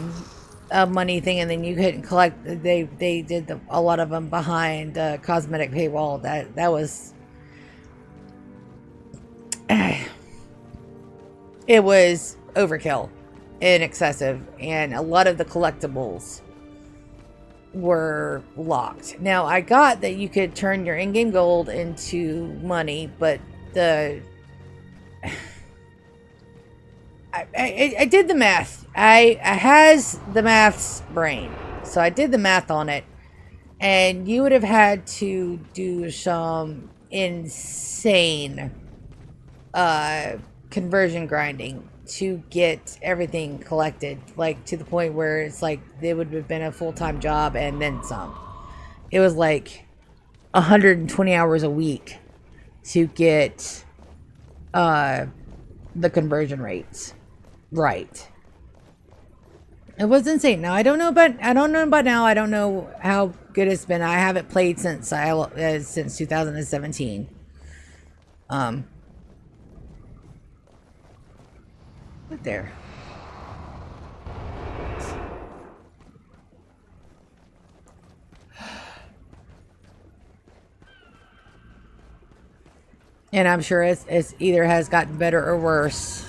money thing, and then you couldn't collect. They did a lot of them behind cosmetic paywall. That was it was overkill and excessive, and a lot of the collectibles were locked. Now, I got that you could turn your in-game gold into money, but I did the math. I has the math's brain, so I did the math on it, and you would have had to do some insane conversion grinding to get everything collected, like to the point where it's like it would have been a full-time job and then some. It was like 120 hours a week to get the conversion rates right. It was insane. Now I don't know about now. I don't know how good it's been. I haven't played since 2017. What there? And I'm sure it's either has gotten better or worse.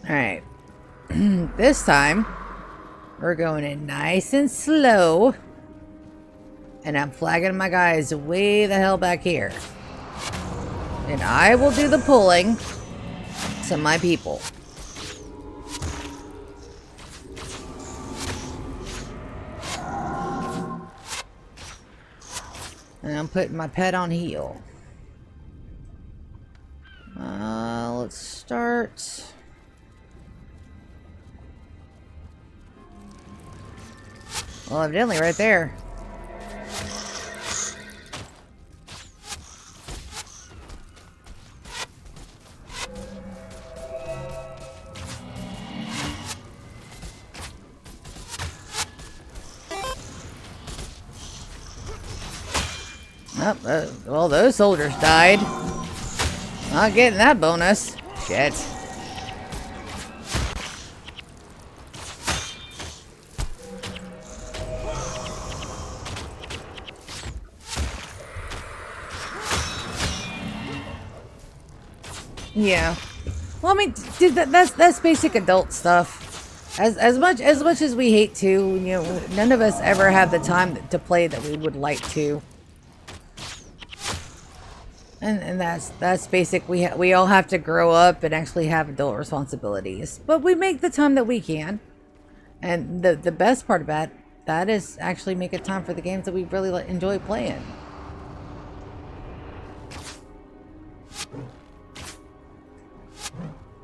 Alright. This time, we're going in nice and slow. And I'm flagging my guys way the hell back here. And I will do the pulling to my people. And I'm putting my pet on heal. Let's start. Well, evidently right there. Oh, well, those soldiers died. Not getting that bonus. Shit. Yeah. Well, I mean, dude, that's basic adult stuff. As much as we hate to, you know, none of us ever have the time to play that we would like to. And that's basic. We all have to grow up and actually have adult responsibilities. But we make the time that we can. And the best part about that is actually making time for the games that we really enjoy playing.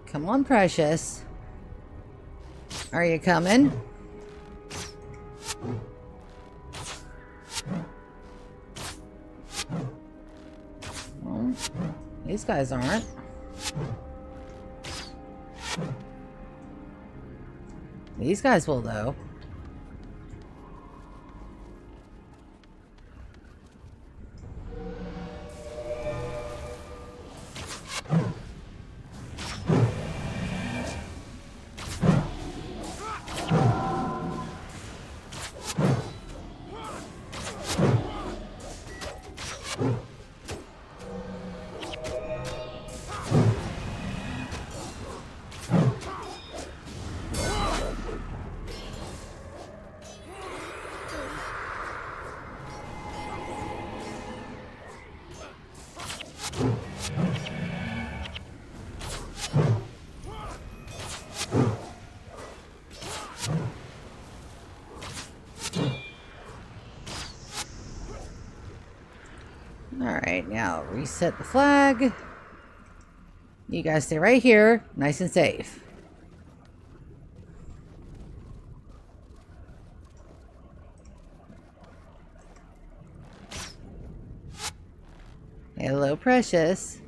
Come on, Precious. Are you coming? Well, these guys aren't. These guys will, though. Alright, now reset the flag. You guys stay right here, nice and safe. Hello, Precious.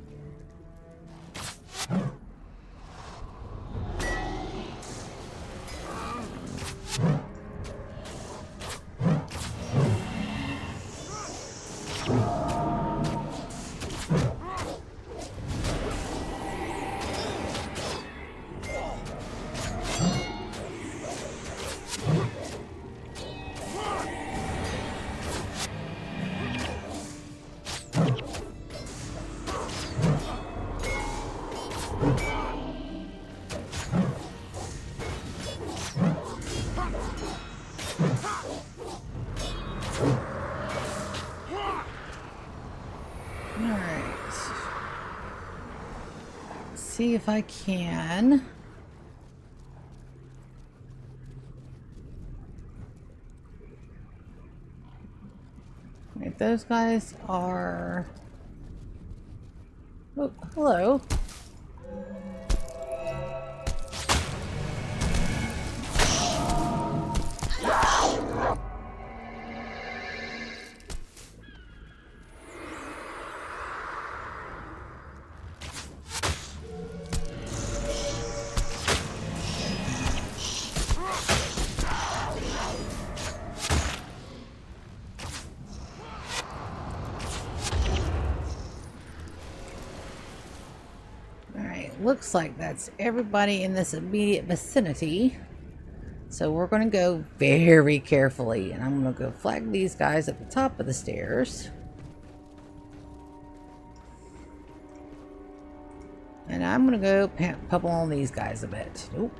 See if I can. Right, those guys are... Oh, hello. Looks like that's everybody in this immediate vicinity. So we're going to go very carefully. And I'm going to go flag these guys at the top of the stairs. And I'm going to go pump on these guys a bit. Nope.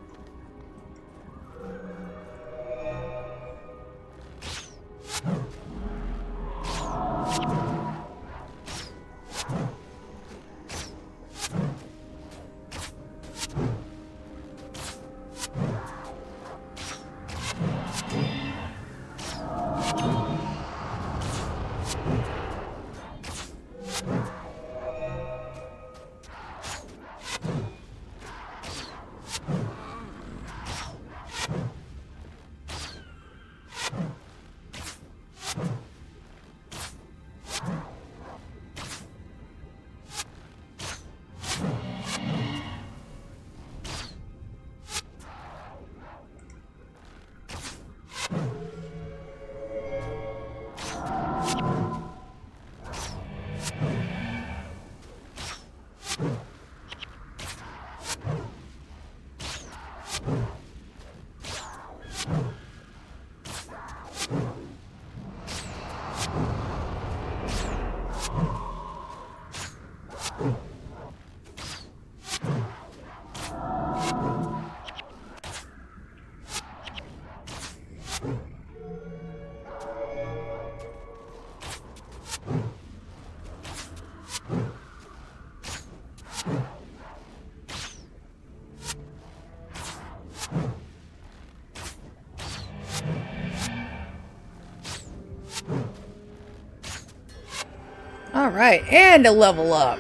Alright, and a level up.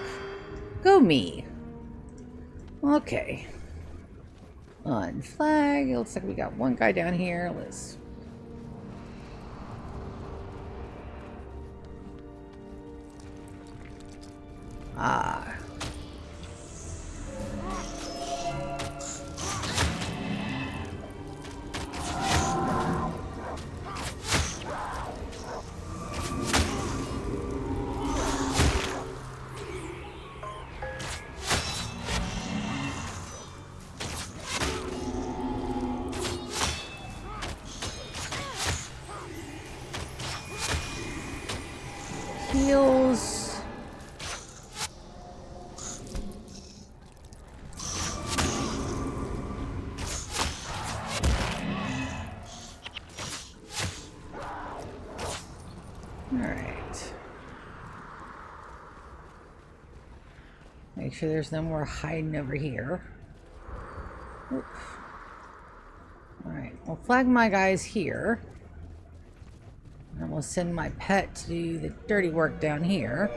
Go me. Okay. On flag. It looks like we got one guy down here. Let's... Ah. Heals. Alright. Make sure there's no more hiding over here. Alright, we'll flag my guys here. And we'll send my pet to do the dirty work down here.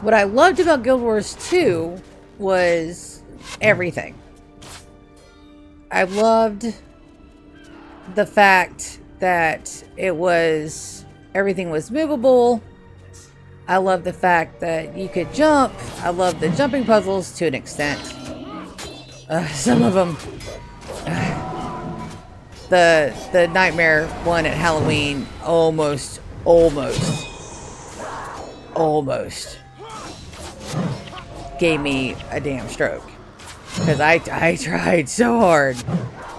What I loved about Guild Wars 2 was everything. I loved the fact that everything was movable. I loved the fact that you could jump. I loved the jumping puzzles to an extent. Some of them, the nightmare one at Halloween almost gave me a damn stroke, because I tried so hard.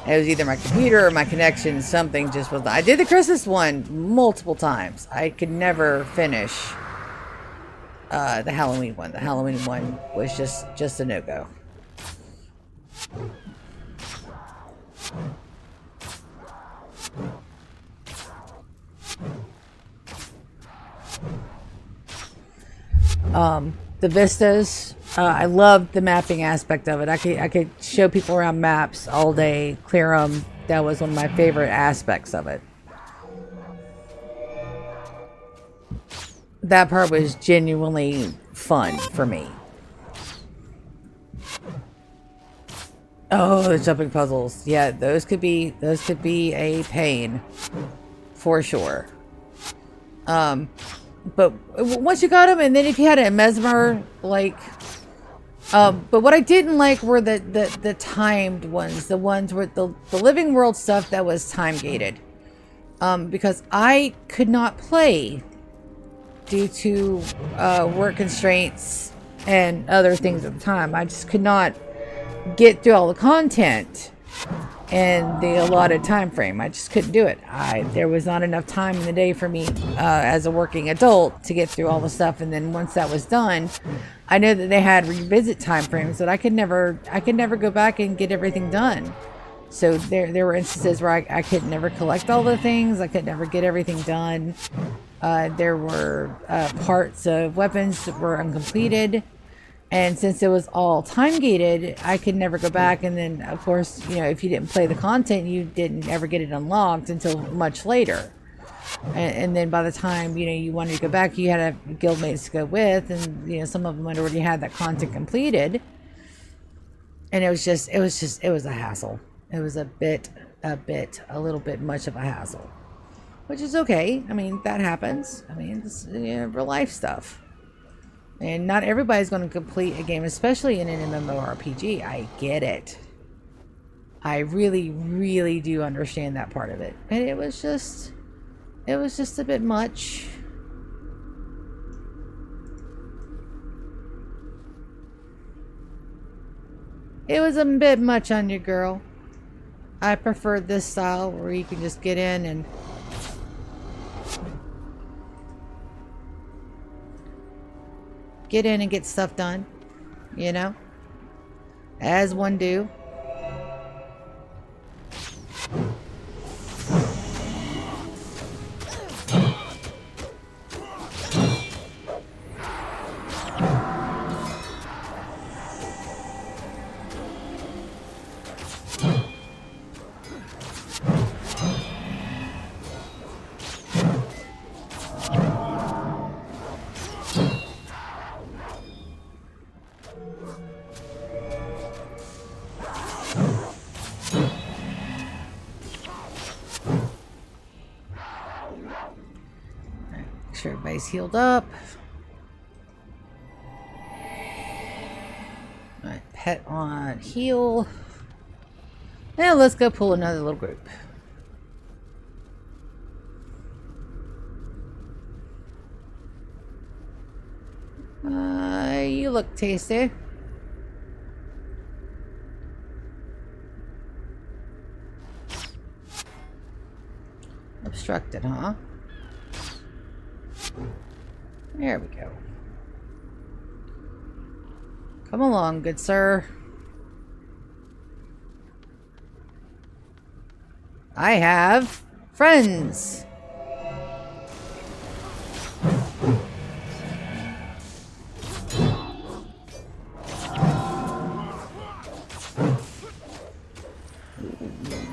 It was either my computer or my connection. Something just was. I did the Christmas one multiple times. I could never finish the Halloween one. The Halloween one was just a no-go. The vistas, I loved the mapping aspect of it. I could show people around maps all day, clear them. That was one of my favorite aspects of it. That part was genuinely fun for me. Oh, the jumping puzzles. Yeah, those could be a pain for sure. But once you got them, and then if you had a mesmer, like, but what I didn't like were the timed ones, the ones where the living world stuff that was time gated, because I could not play due to work constraints and other things at the time. I just could not get through all the content and the allotted time frame. I just couldn't do it. There was not enough time in the day for me as a working adult to get through all the stuff. And then once that was done, I know that they had revisit time frames that I could never go back and get everything done. So there were instances where I could never collect all the things. I could never get everything done. There were parts of weapons that were uncompleted. And since it was all time gated, I could never go back. And then, of course, you know, if you didn't play the content, you didn't ever get it unlocked until much later. And then by the time, you know, you wanted to go back, you had a guildmates to go with. And, you know, some of them had already had that content completed. And it was a hassle. It was a little bit much of a hassle. Which is okay. I mean, that happens. I mean, it's, you know, real life stuff. And not everybody's going to complete a game, especially in an MMORPG. I get it. I really, really do understand that part of it. But it was just a bit much. It was a bit much on you, girl. I prefer this style where you can just get in and get stuff done, you know, as one do. Everybody's healed up. Alright, pet on heal. Now let's go pull another little group. You look tasty. Obstructed, huh? There we go. Come along, good sir. I have friends.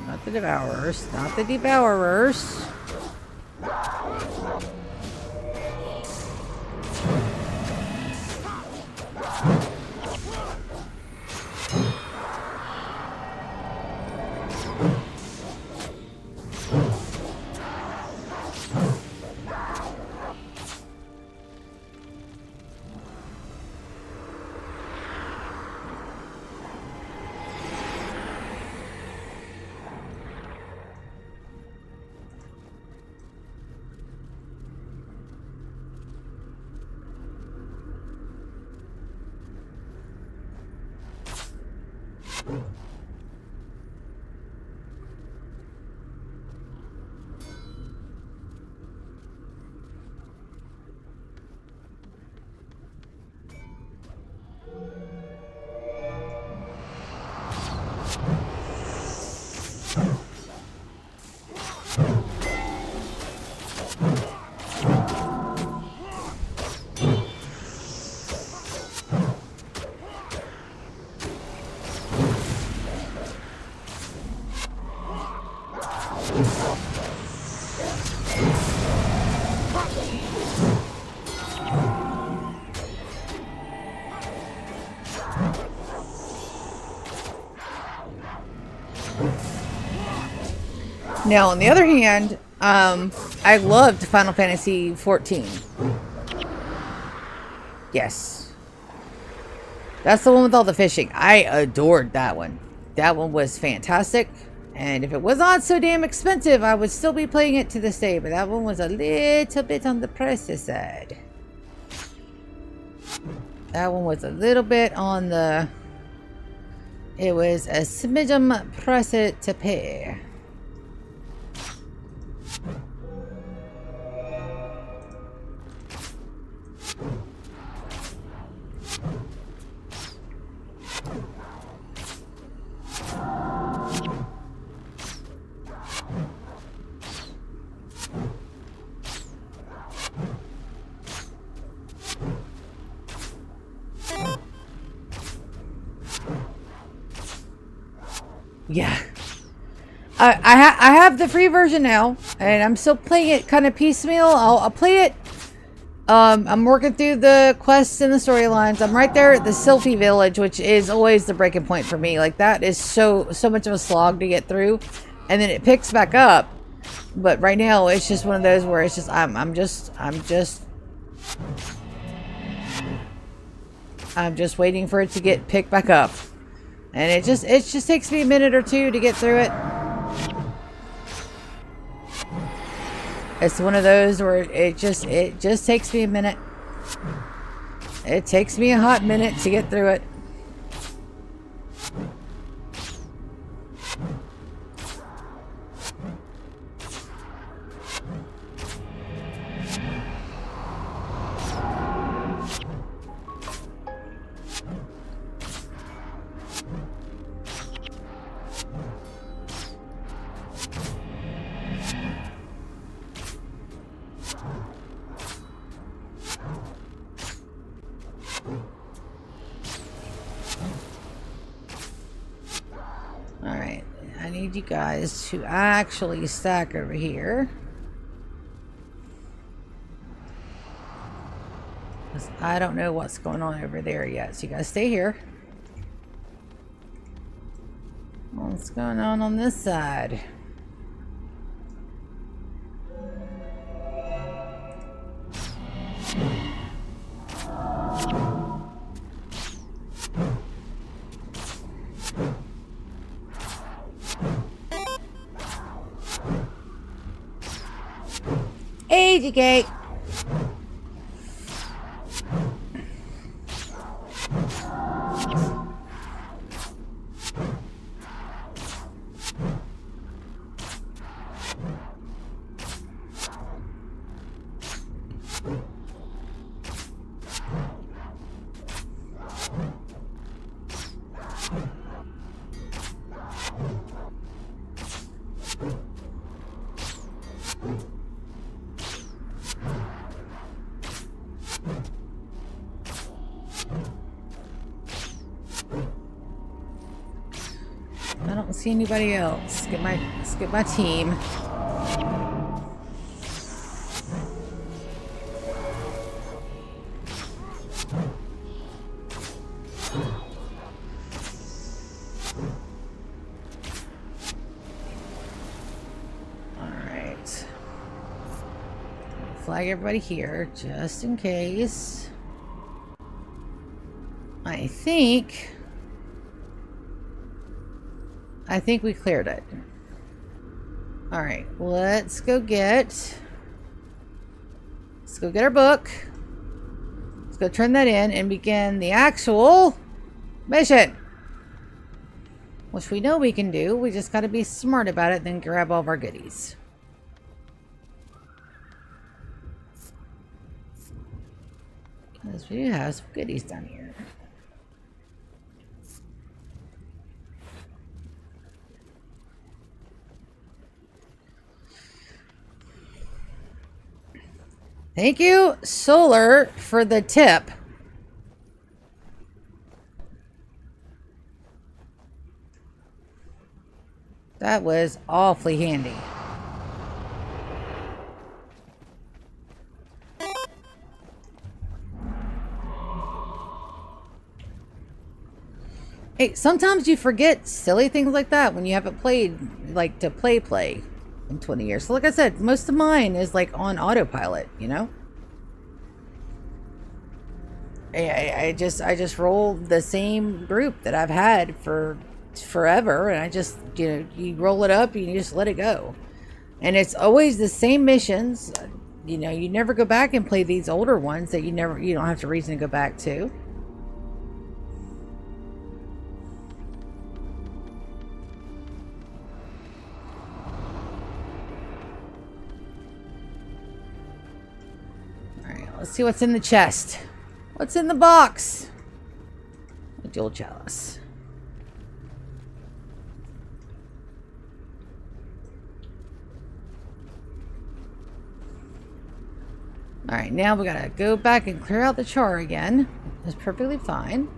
Not the devourers. Not the devourers. Now, on the other hand, I loved Final Fantasy 14. Yes. That's the one with all the fishing. I adored that one. That one was fantastic. And if it was not so damn expensive, I would still be playing it to this day. But that one was a little bit on the pricey side. That one was a little bit on the... It was a smidgen pricey to pay. Yeah. I have the free version now, and I'm still playing it kind of piecemeal. I'll play it. I'm working through the quests and the storylines. I'm right there at the Sylphie village, which is always the breaking point for me. Like, that is so much of a slog to get through, and then it picks back up. But right now, it's just one of those where it's just I'm just waiting for it to get picked back up. And it just takes me a minute or two to get through it. It's one of those where it just takes me a minute. It takes me a hot minute to get through it. Alright, I need you guys to actually stack over here. Because I don't know what's going on over there yet, so you guys stay here. What's going on this side? AGK. I don't see anybody else. Let's get my team. Alright. Flag everybody here, just in case. I think we cleared it. Alright, let's go get our book. Let's go turn that in and begin the actual mission. Which we know we can do. We just gotta be smart about it, then grab all of our goodies. Because we do have some goodies down here. Thank you, Solar, for the tip. That was awfully handy. Hey, sometimes you forget silly things like that when you haven't played, like, to play in 20 years. So like I said, most of mine is like on autopilot, you know? I just roll the same group that I've had for forever, and I just, you know, you roll it up and you just let it go. And it's always the same missions. You know, you never go back and play these older ones that you don't have to reason to go back to. Let's see what's in the chest. What's in the box? A dual chalice. Alright, now we gotta go back and clear out the char again. That's perfectly fine.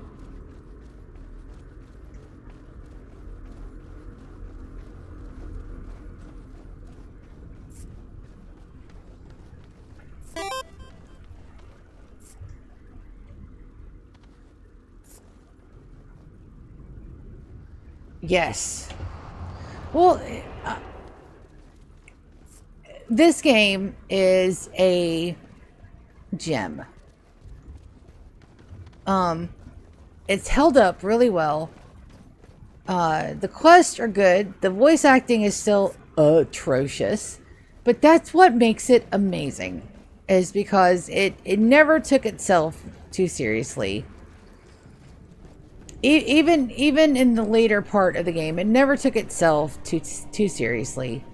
Yes. Well, this game is a gem. It's held up really well. The quests are good. The voice acting is still atrocious, but that's what makes it amazing, is because it never took itself too seriously. Even in the later part of the game, it never took itself too seriously.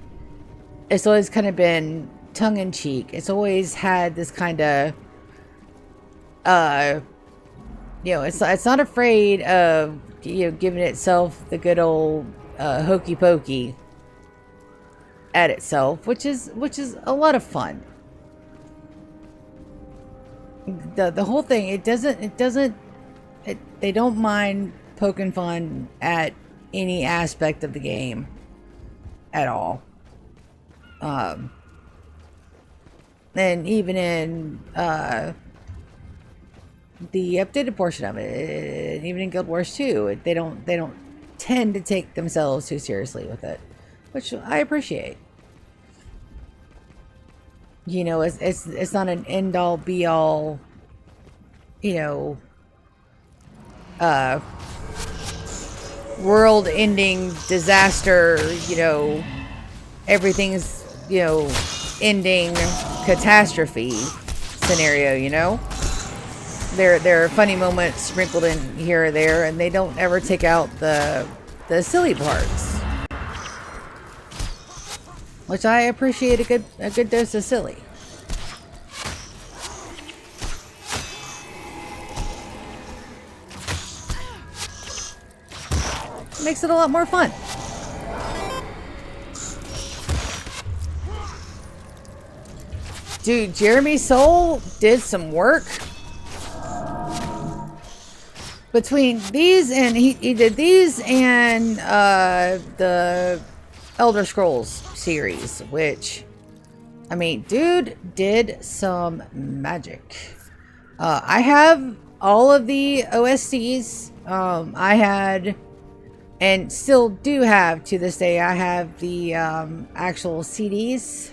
It's always kind of been tongue-in-cheek. It's always had this kind of, you know, it's not afraid of, you know, giving itself the good old hokey pokey at itself, which is a lot of fun. The whole thing, they don't mind poking fun at any aspect of the game at all. And even in the updated portion of it, even in Guild Wars 2, they don't tend to take themselves too seriously with it, which I appreciate. You know, it's not an end all be all, you know, world ending disaster, you know, everything's, you know, ending catastrophe scenario, you know? There are funny moments sprinkled in here or there, and they don't ever take out the silly parts. Which I appreciate a good dose of silly. Makes it a lot more fun. Dude, Jeremy Soule did some work. Between these and he did these and the Elder Scrolls series, which, I mean, dude did some magic. I have all of the OSTs. I had, and still do have to this day, I have the actual CDs.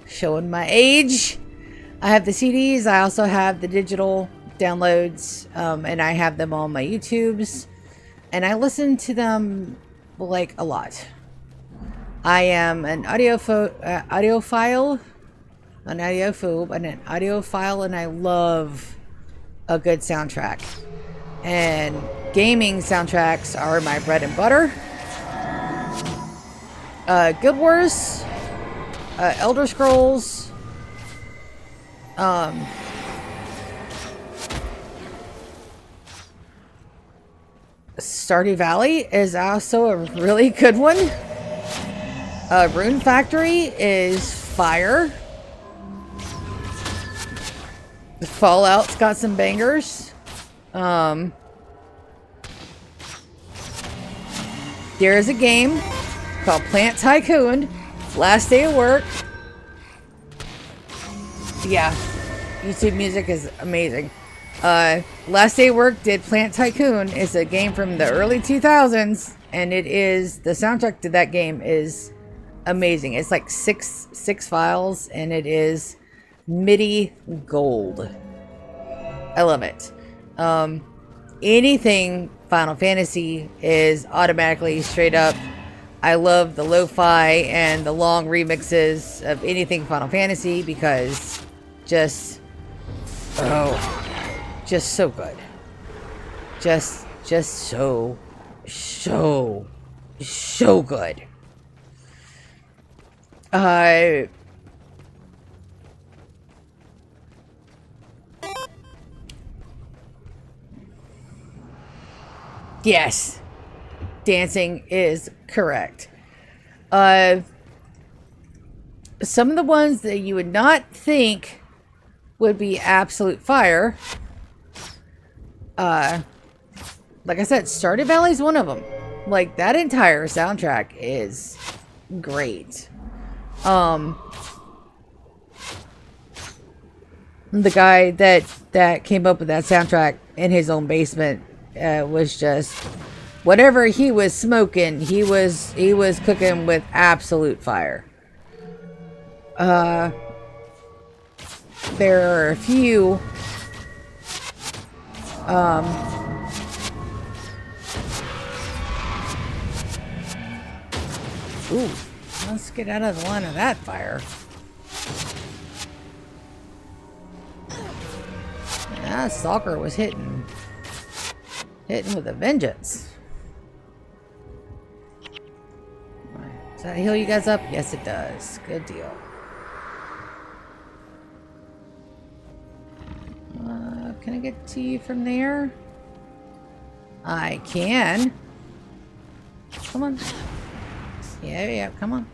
Showing my age. I have the CDs. I also have the digital downloads, and I have them on my YouTubes, and I listen to them like a lot. I am an audiophile, and I love a good soundtrack. And gaming soundtracks are my bread and butter. Guild Wars, Elder Scrolls, Stardew Valley is also a really good one. Rune Factory is fire. Fallout's got some bangers. There is a game called Plant Tycoon. Last day of work. Yeah, YouTube music is amazing. Last Day of Work did Plant Tycoon. It's a game from the early 2000s, and it is the soundtrack to that game is amazing. It's like six files, and it is MIDI gold. I love it. Anything Final Fantasy is automatically straight up. I love the lo-fi and the long remixes of anything Final Fantasy because just so good. Just so good. Yes. Dancing is correct. Some of the ones that you would not think would be absolute fire. Like I said, Stardew Valley is one of them. Like, that entire soundtrack is great. The guy that came up with that soundtrack in his own basement was just whatever he was smoking, he was cooking with absolute fire. There are a few ooh, let's get out of the line of that fire. That stalker was hitting with a vengeance. Alright, does that heal you guys up? Yes, it does. Good deal. Can I get to you from there? I can. Come on. Yeah, come on.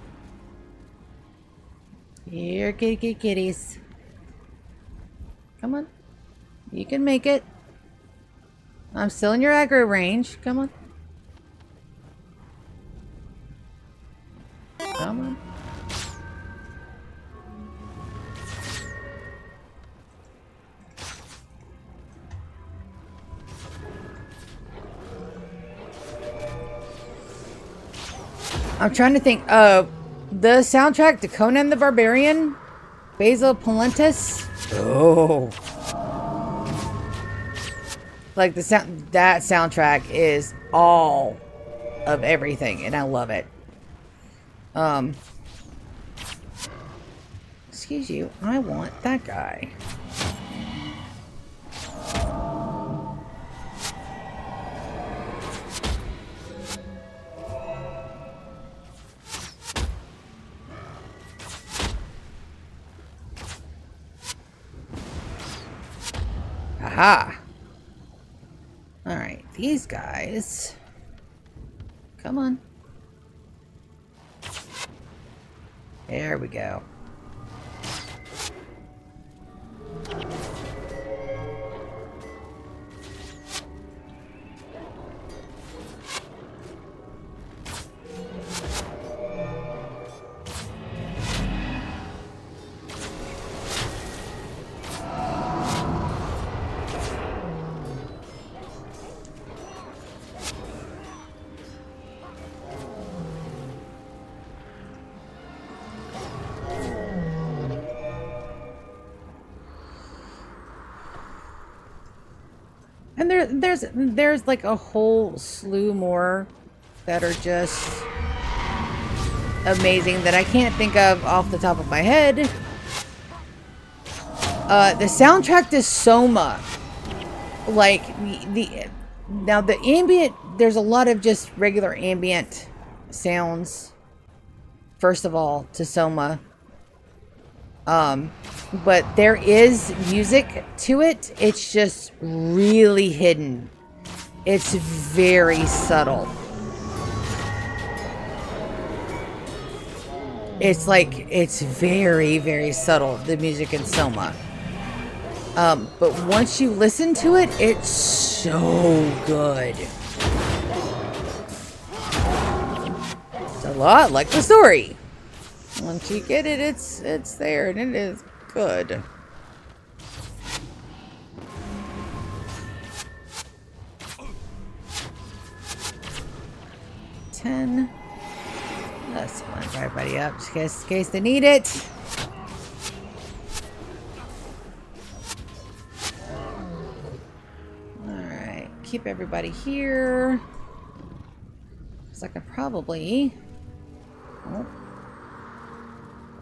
Here, kitties. Come on. You can make it. I'm still in your aggro range. Come on. Come on. I'm trying to think. The soundtrack to Conan the Barbarian, Basil Palentis. Oh. Like that soundtrack is all of everything, and I love it. Excuse you, I want that guy. Aha. Alright, these guys. Come on. There we go. And there's like a whole slew more that are just amazing that I can't think of off the top of my head. The soundtrack to Soma, like the ambient, there's a lot of just regular ambient sounds. First of all, to Soma. But there is music to it. It's just really hidden. It's very subtle. It's like, it's very, very subtle, the music in Soma. But once you listen to it, it's so good. It's a lot like the story. Once you get it, it's there, and it is good. 10. Let's bump everybody up just in case they need it. Alright, keep everybody here. Because I could probably... Oh.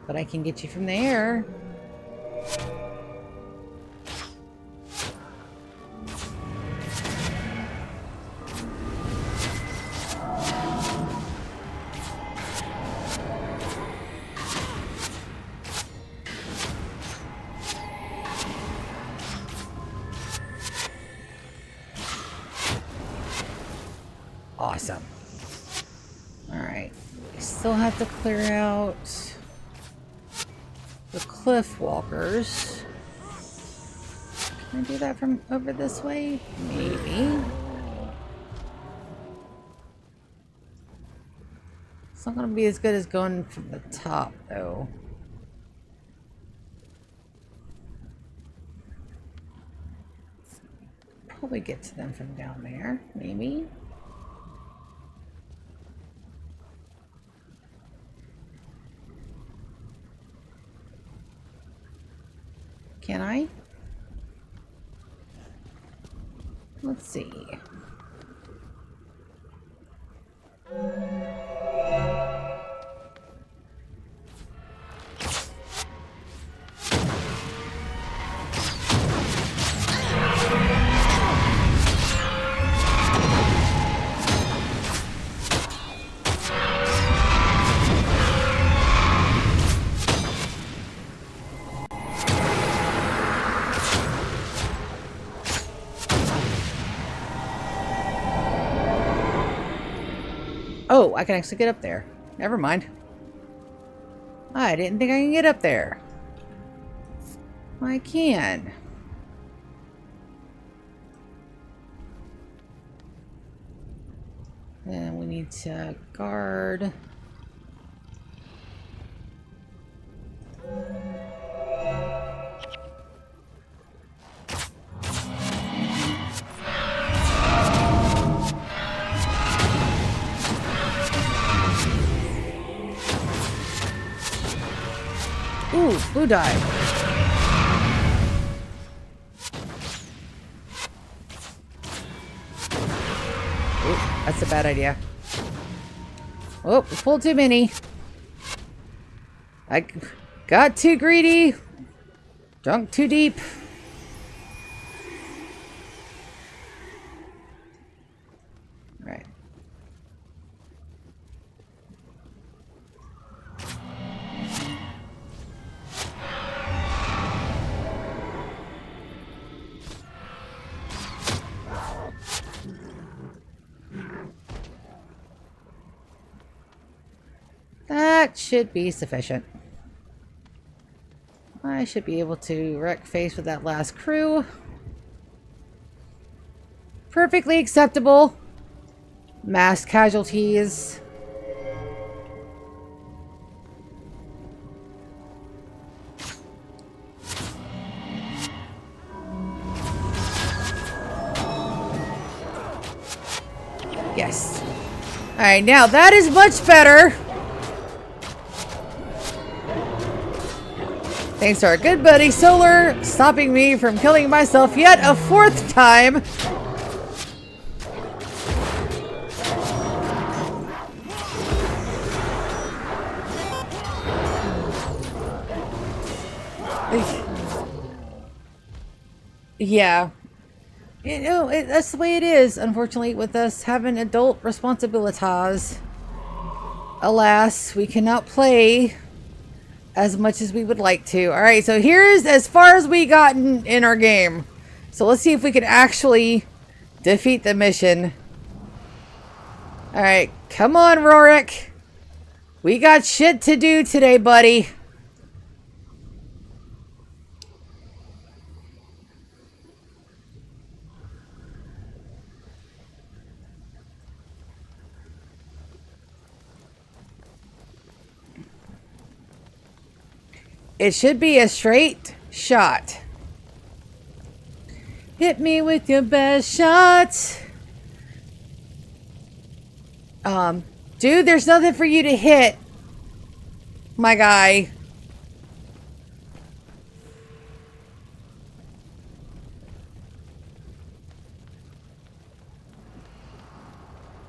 But I can get you from there. Awesome. Alright. I still have to clear out the cliff walkers. Can I do that from over this way? Maybe. It's not going to be as good as going from the top, though. Probably get to them from down there, maybe. Can I? Let's see. Oh, I can actually get up there. Never mind. I didn't think I could get up there. I can. Then we need to guard. Ooh, blue dive. Ooh, that's a bad idea. Oh, we pulled too many. I got too greedy. Dunk too deep. Right. That should be sufficient. I should be able to wreck face with that last crew. Perfectly acceptable. Mass casualties. Yes. Alright, now that is much better. Thanks to our good buddy Solar stopping me from killing myself yet a 4th time. Yeah. You know, that's the way it is, unfortunately, with us having adult responsibilities. Alas, we cannot play as much as we would like to. Alright, so here's as far as we gotten in our game. So let's see if we can actually defeat the mission. Alright, come on, Rorik. We got shit to do today, buddy. It should be a straight shot. Hit me with your best shot. Dude, there's nothing for you to hit. My guy.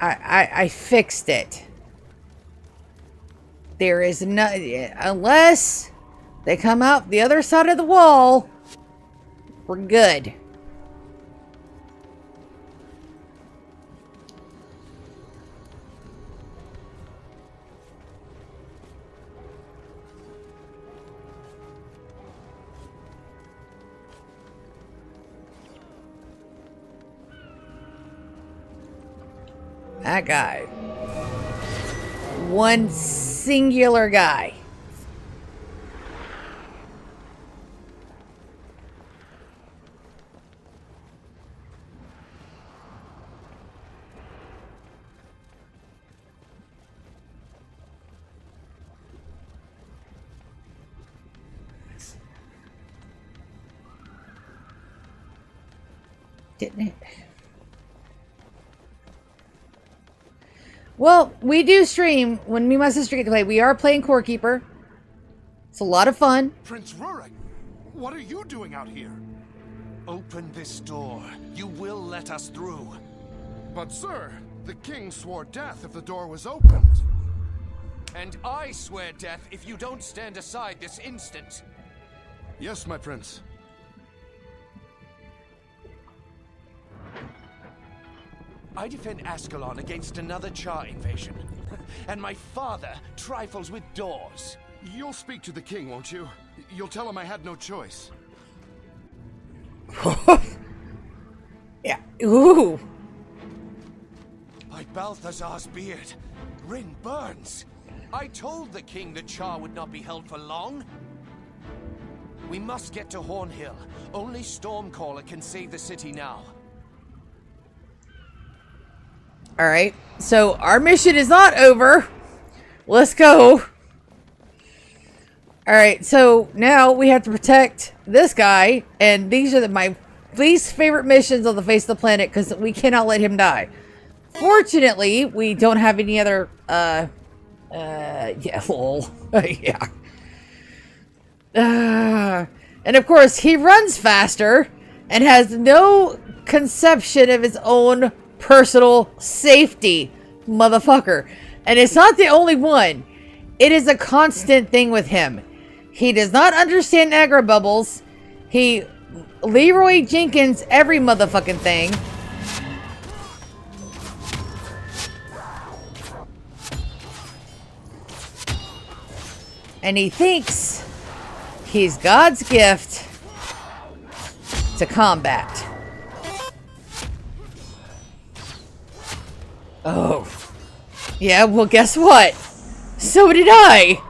I fixed it. There is no... Unless they come out the other side of the wall, we're good. That guy. One singular guy. Didn't it? Well, we do stream when me and my sister get to play. We are playing Core Keeper. It's a lot of fun. Prince Rurik, what are you doing out here? Open this door. You will let us through. But sir, the king swore death if the door was opened. And I swear death if you don't stand aside this instant. Yes, my prince. I defend Ascalon against another Char invasion. And my father trifles with doors. You'll speak to the king, won't you? You'll tell him I had no choice. Yeah. Ooh. By Balthazar's beard, Rin burns. I told the king the Char would not be held for long. We must get to Hornhill. Only Stormcaller can save the city now. All right. So our mission is not over. Let's go. All right. So now we have to protect this guy. And these are my least favorite missions on the face of the planet because we cannot let him die. Fortunately, we don't have any other, yeah, lol. Yeah. And of course, he runs faster and has no conception of his own personal safety, motherfucker. And it's not the only one. It is a constant thing with him. He does not understand aggro bubbles. He Leroy Jenkins every motherfucking thing. And he thinks he's God's gift to combat. Oh. Yeah, well, guess what? So did I.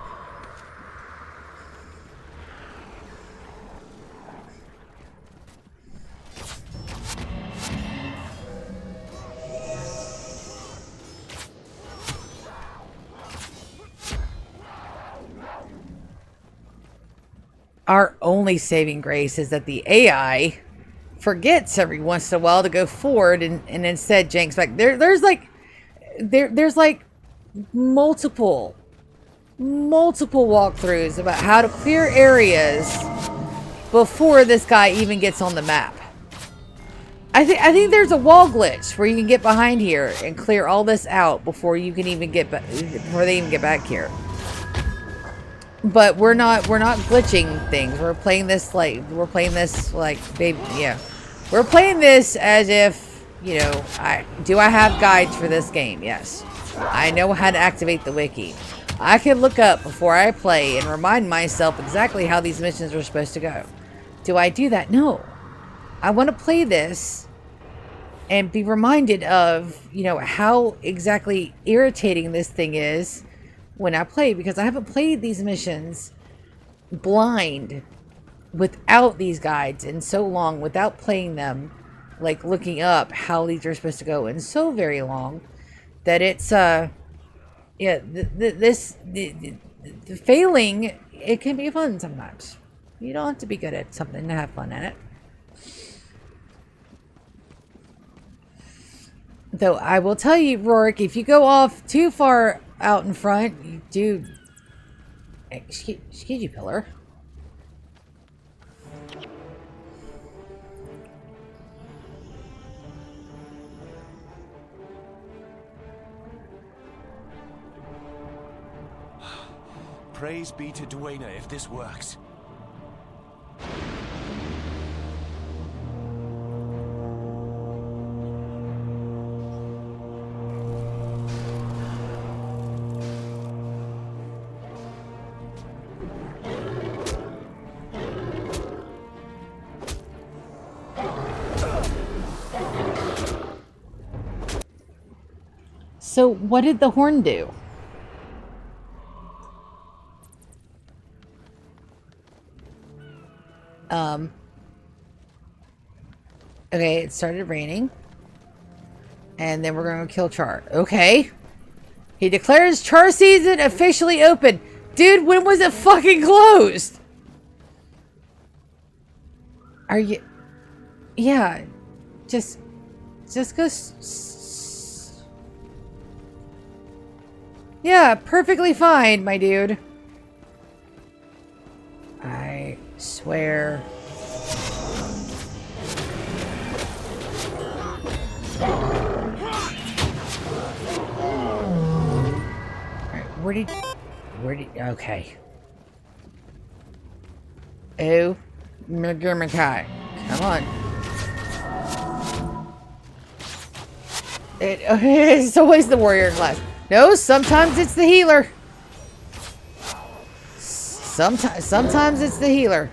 Our only saving grace is that the AI forgets every once in a while to go forward and instead janks back. There's like multiple walkthroughs about how to clear areas before this guy even gets on the map. I think there's a wall glitch where you can get behind here and clear all this out before you can even get before they even get back here. But we're not glitching things. We're playing this like baby, yeah. We're playing this as if, you know, I have guides for this game? Yes. I know how to activate the wiki. I can look up before I play and remind myself exactly how these missions are supposed to go. Do I do that? No. I want to play this and be reminded of, you know, how exactly irritating this thing is when I play, because I haven't played these missions blind without these guides in so long, without playing them, like looking up how these are supposed to go in so very long, that it's yeah, the failing, it can be fun sometimes. You don't have to be good at something to have fun at it. Though I will tell you, Rourke, if you go off too far out in front, you do... Excuse you, Pillar. Praise be to Duena if this works. So, what did the horn do? Okay, it started raining. And then we're gonna kill Char. Okay. He declares Char season officially open. Dude, when was it fucking closed? Are you... Yeah. Just go... Yeah, perfectly fine, my dude. I swear... Where did... Okay. Oh. McGurmakai. Come on. It's always the warrior class. No, sometimes it's the healer. Sometimes it's the healer.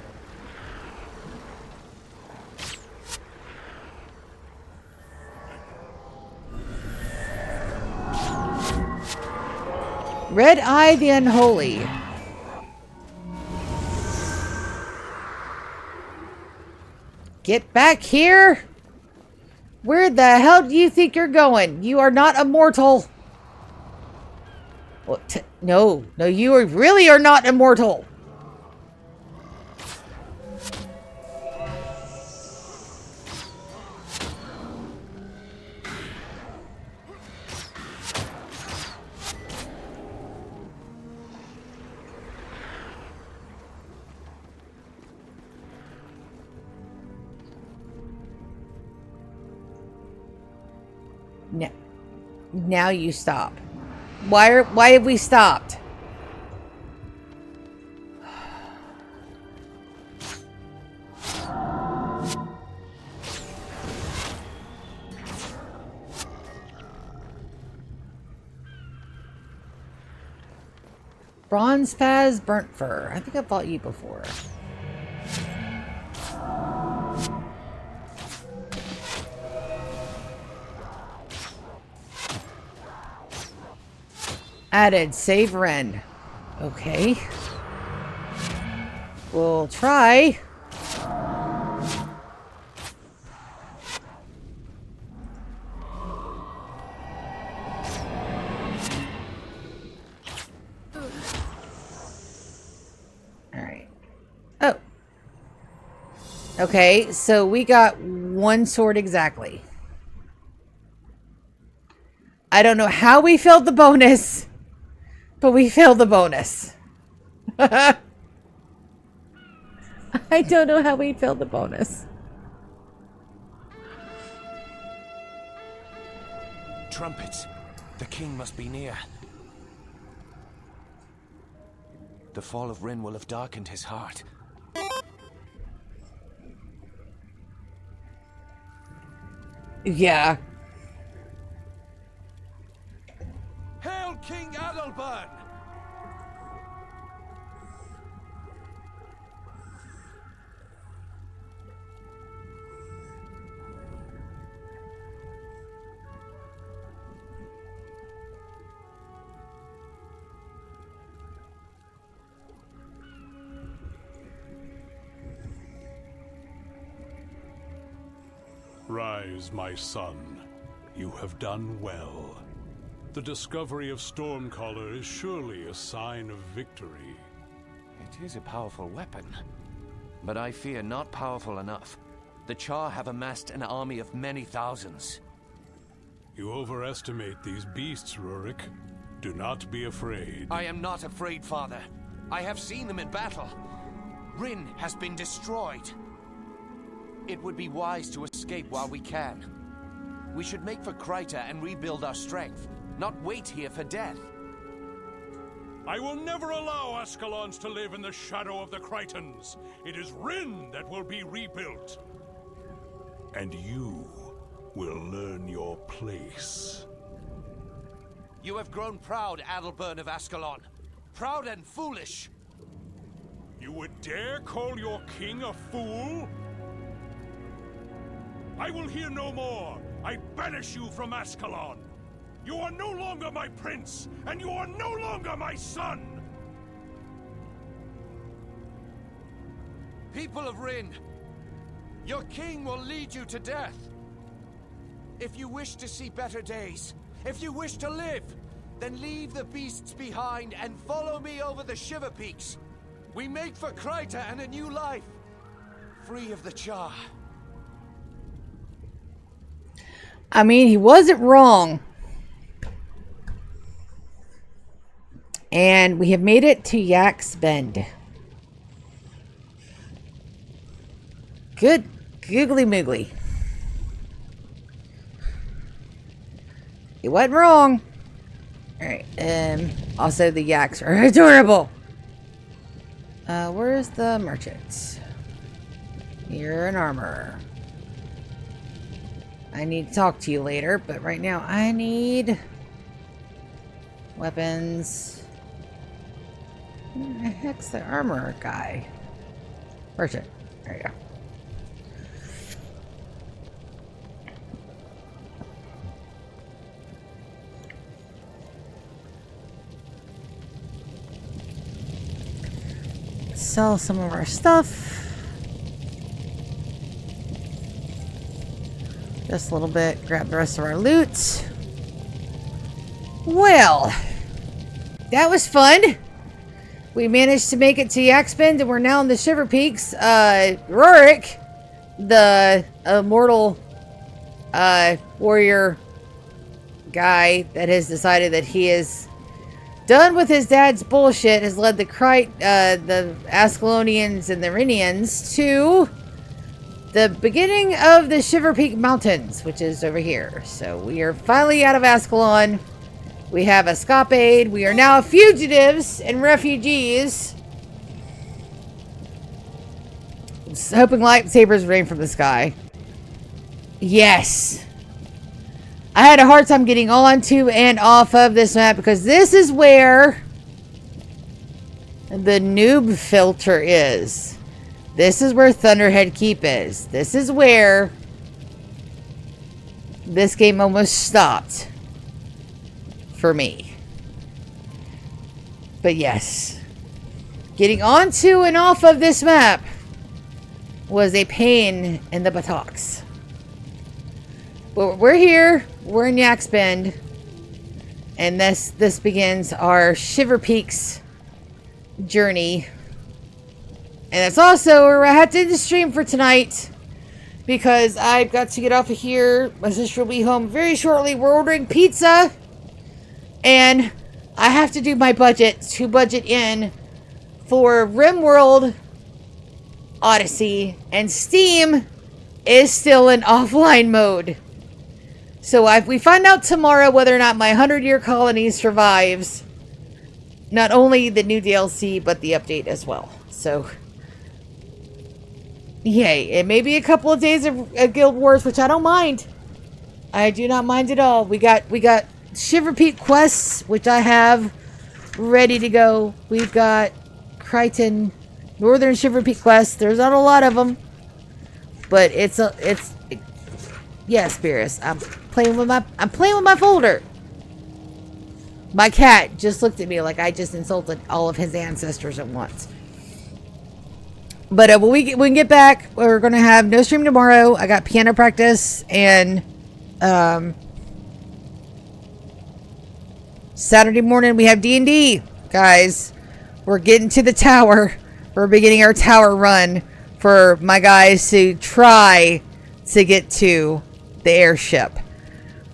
Red Eye the Unholy. Get back here! Where the hell do you think you're going? You are not immortal. Well, no, you really are not immortal. Now you stop. Why have we stopped? Bronze Faz Burnt Fur. I think I fought you before. Added save Ren. Okay. We'll try. Alright. Oh. Okay, so we got one sword exactly. I don't know how we failed the bonus. But we failed the bonus. I don't know how we failed the bonus. Trumpets. The king must be near. The fall of Rin will have darkened his heart. Yeah. Hail King Adalbert! Rise, my son. You have done well. The discovery of Stormcaller is surely a sign of victory. It is a powerful weapon, but I fear not powerful enough. The Char have amassed an army of many thousands. You overestimate these beasts, Rurik. Do not be afraid. I am not afraid, Father. I have seen them in battle. Rin has been destroyed. It would be wise to escape while we can. We should make for Kryta and rebuild our strength, not wait here for death. I will never allow Ascalons to live in the shadow of the Krytans. It is Rin that will be rebuilt. And you will learn your place. You have grown proud, Adalbern of Ascalon. Proud and foolish. You would dare call your king a fool? I will hear no more. I banish you from Ascalon. You are no longer my prince, and you are no longer my son! People of Rin, your king will lead you to death. If you wish to see better days, if you wish to live, then leave the beasts behind and follow me over the Shiver Peaks. We make for Kryta and a new life, free of the Char. I mean, he wasn't wrong. And we have made it to Yak's Bend. Good googly moogly. It wasn't wrong. Alright, also the yaks are adorable. Where's the merchant? You're an armorer. I need to talk to you later, but right now I need weapons. Where the heck's the armorer guy? Merchant. There you go. Sell some of our stuff. Just a little bit. Grab the rest of our loot. Well, that was fun. We managed to make it to Yak's Bend, and we're now in the Shiver Peaks. Rurik, the immortal warrior guy that has decided that he is done with his dad's bullshit, has led the the Ascalonians and the Rinians to the beginning of the Shiver Peak Mountains, which is over here. So we are finally out of Ascalon. We have escapade. We are now fugitives and refugees. Just hoping lightsabers rain from the sky. Yes. I had a hard time getting onto and off of this map because this is where the noob filter is. This is where Thunderhead Keep is. This is where this game almost stopped for me. But yes, getting onto and off of this map was a pain in the buttocks. But we're here. We're in Yak's Bend, and this begins our Shiver Peaks journey. And it's also where I had to end the stream for tonight because I've got to get off of here. My sister will be home very shortly. We're ordering pizza, and I have to do my budget to budget in for RimWorld Odyssey, and Steam is still in offline mode. So if we find out tomorrow whether or not my 100-year colony survives, not only the new DLC, but the update as well. So, yay. It may be a couple of days of Guild Wars, which I don't mind. I do not mind at all. We got Shiver Peak quests, which I have ready to go. We've got Kryten Northern Shiver Peak quests. There's not a lot of them, but yeah, Spirits. I'm playing with my folder. My cat just looked at me like I just insulted all of his ancestors at once. But when we can get back, we're gonna have no stream tomorrow. I got piano practice, and Saturday morning we have D&D, guys. We're getting to the tower. We're beginning our tower run for my guys to try to get to the airship.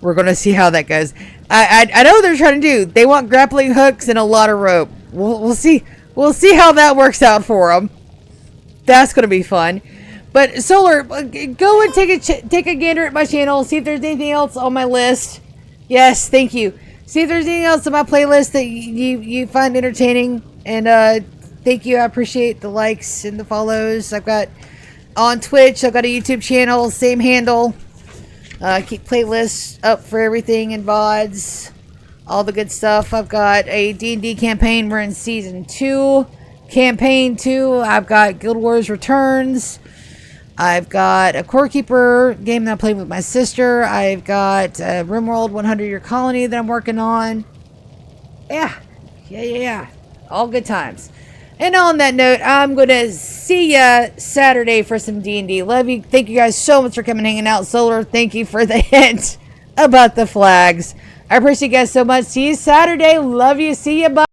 We're going to see how that goes. I know what they're trying to do. They want grappling hooks and a lot of rope. We'll see. We'll see how that works out for them. That's going to be fun. But Solar, go and take a gander at my channel. See if there's anything else on my list. Yes, thank you. See if there's anything else on my playlist that you find entertaining. And thank you. I appreciate the likes and the follows. I've got on Twitch. I've got a YouTube channel. Same handle. Keep playlists up for everything and VODs. All the good stuff. I've got a D&D campaign. We're in Season 2. Campaign 2. I've got Guild Wars Returns. I've got a Core Keeper game that I played with my sister. I've got RimWorld 100 Year Colony that I'm working on. Yeah. All good times. And on that note, I'm going to see ya Saturday for some D&D. Love you. Thank you guys so much for coming and hanging out. Solar, thank you for the hint about the flags. I appreciate you guys so much. See you Saturday. Love you. See you. Bye.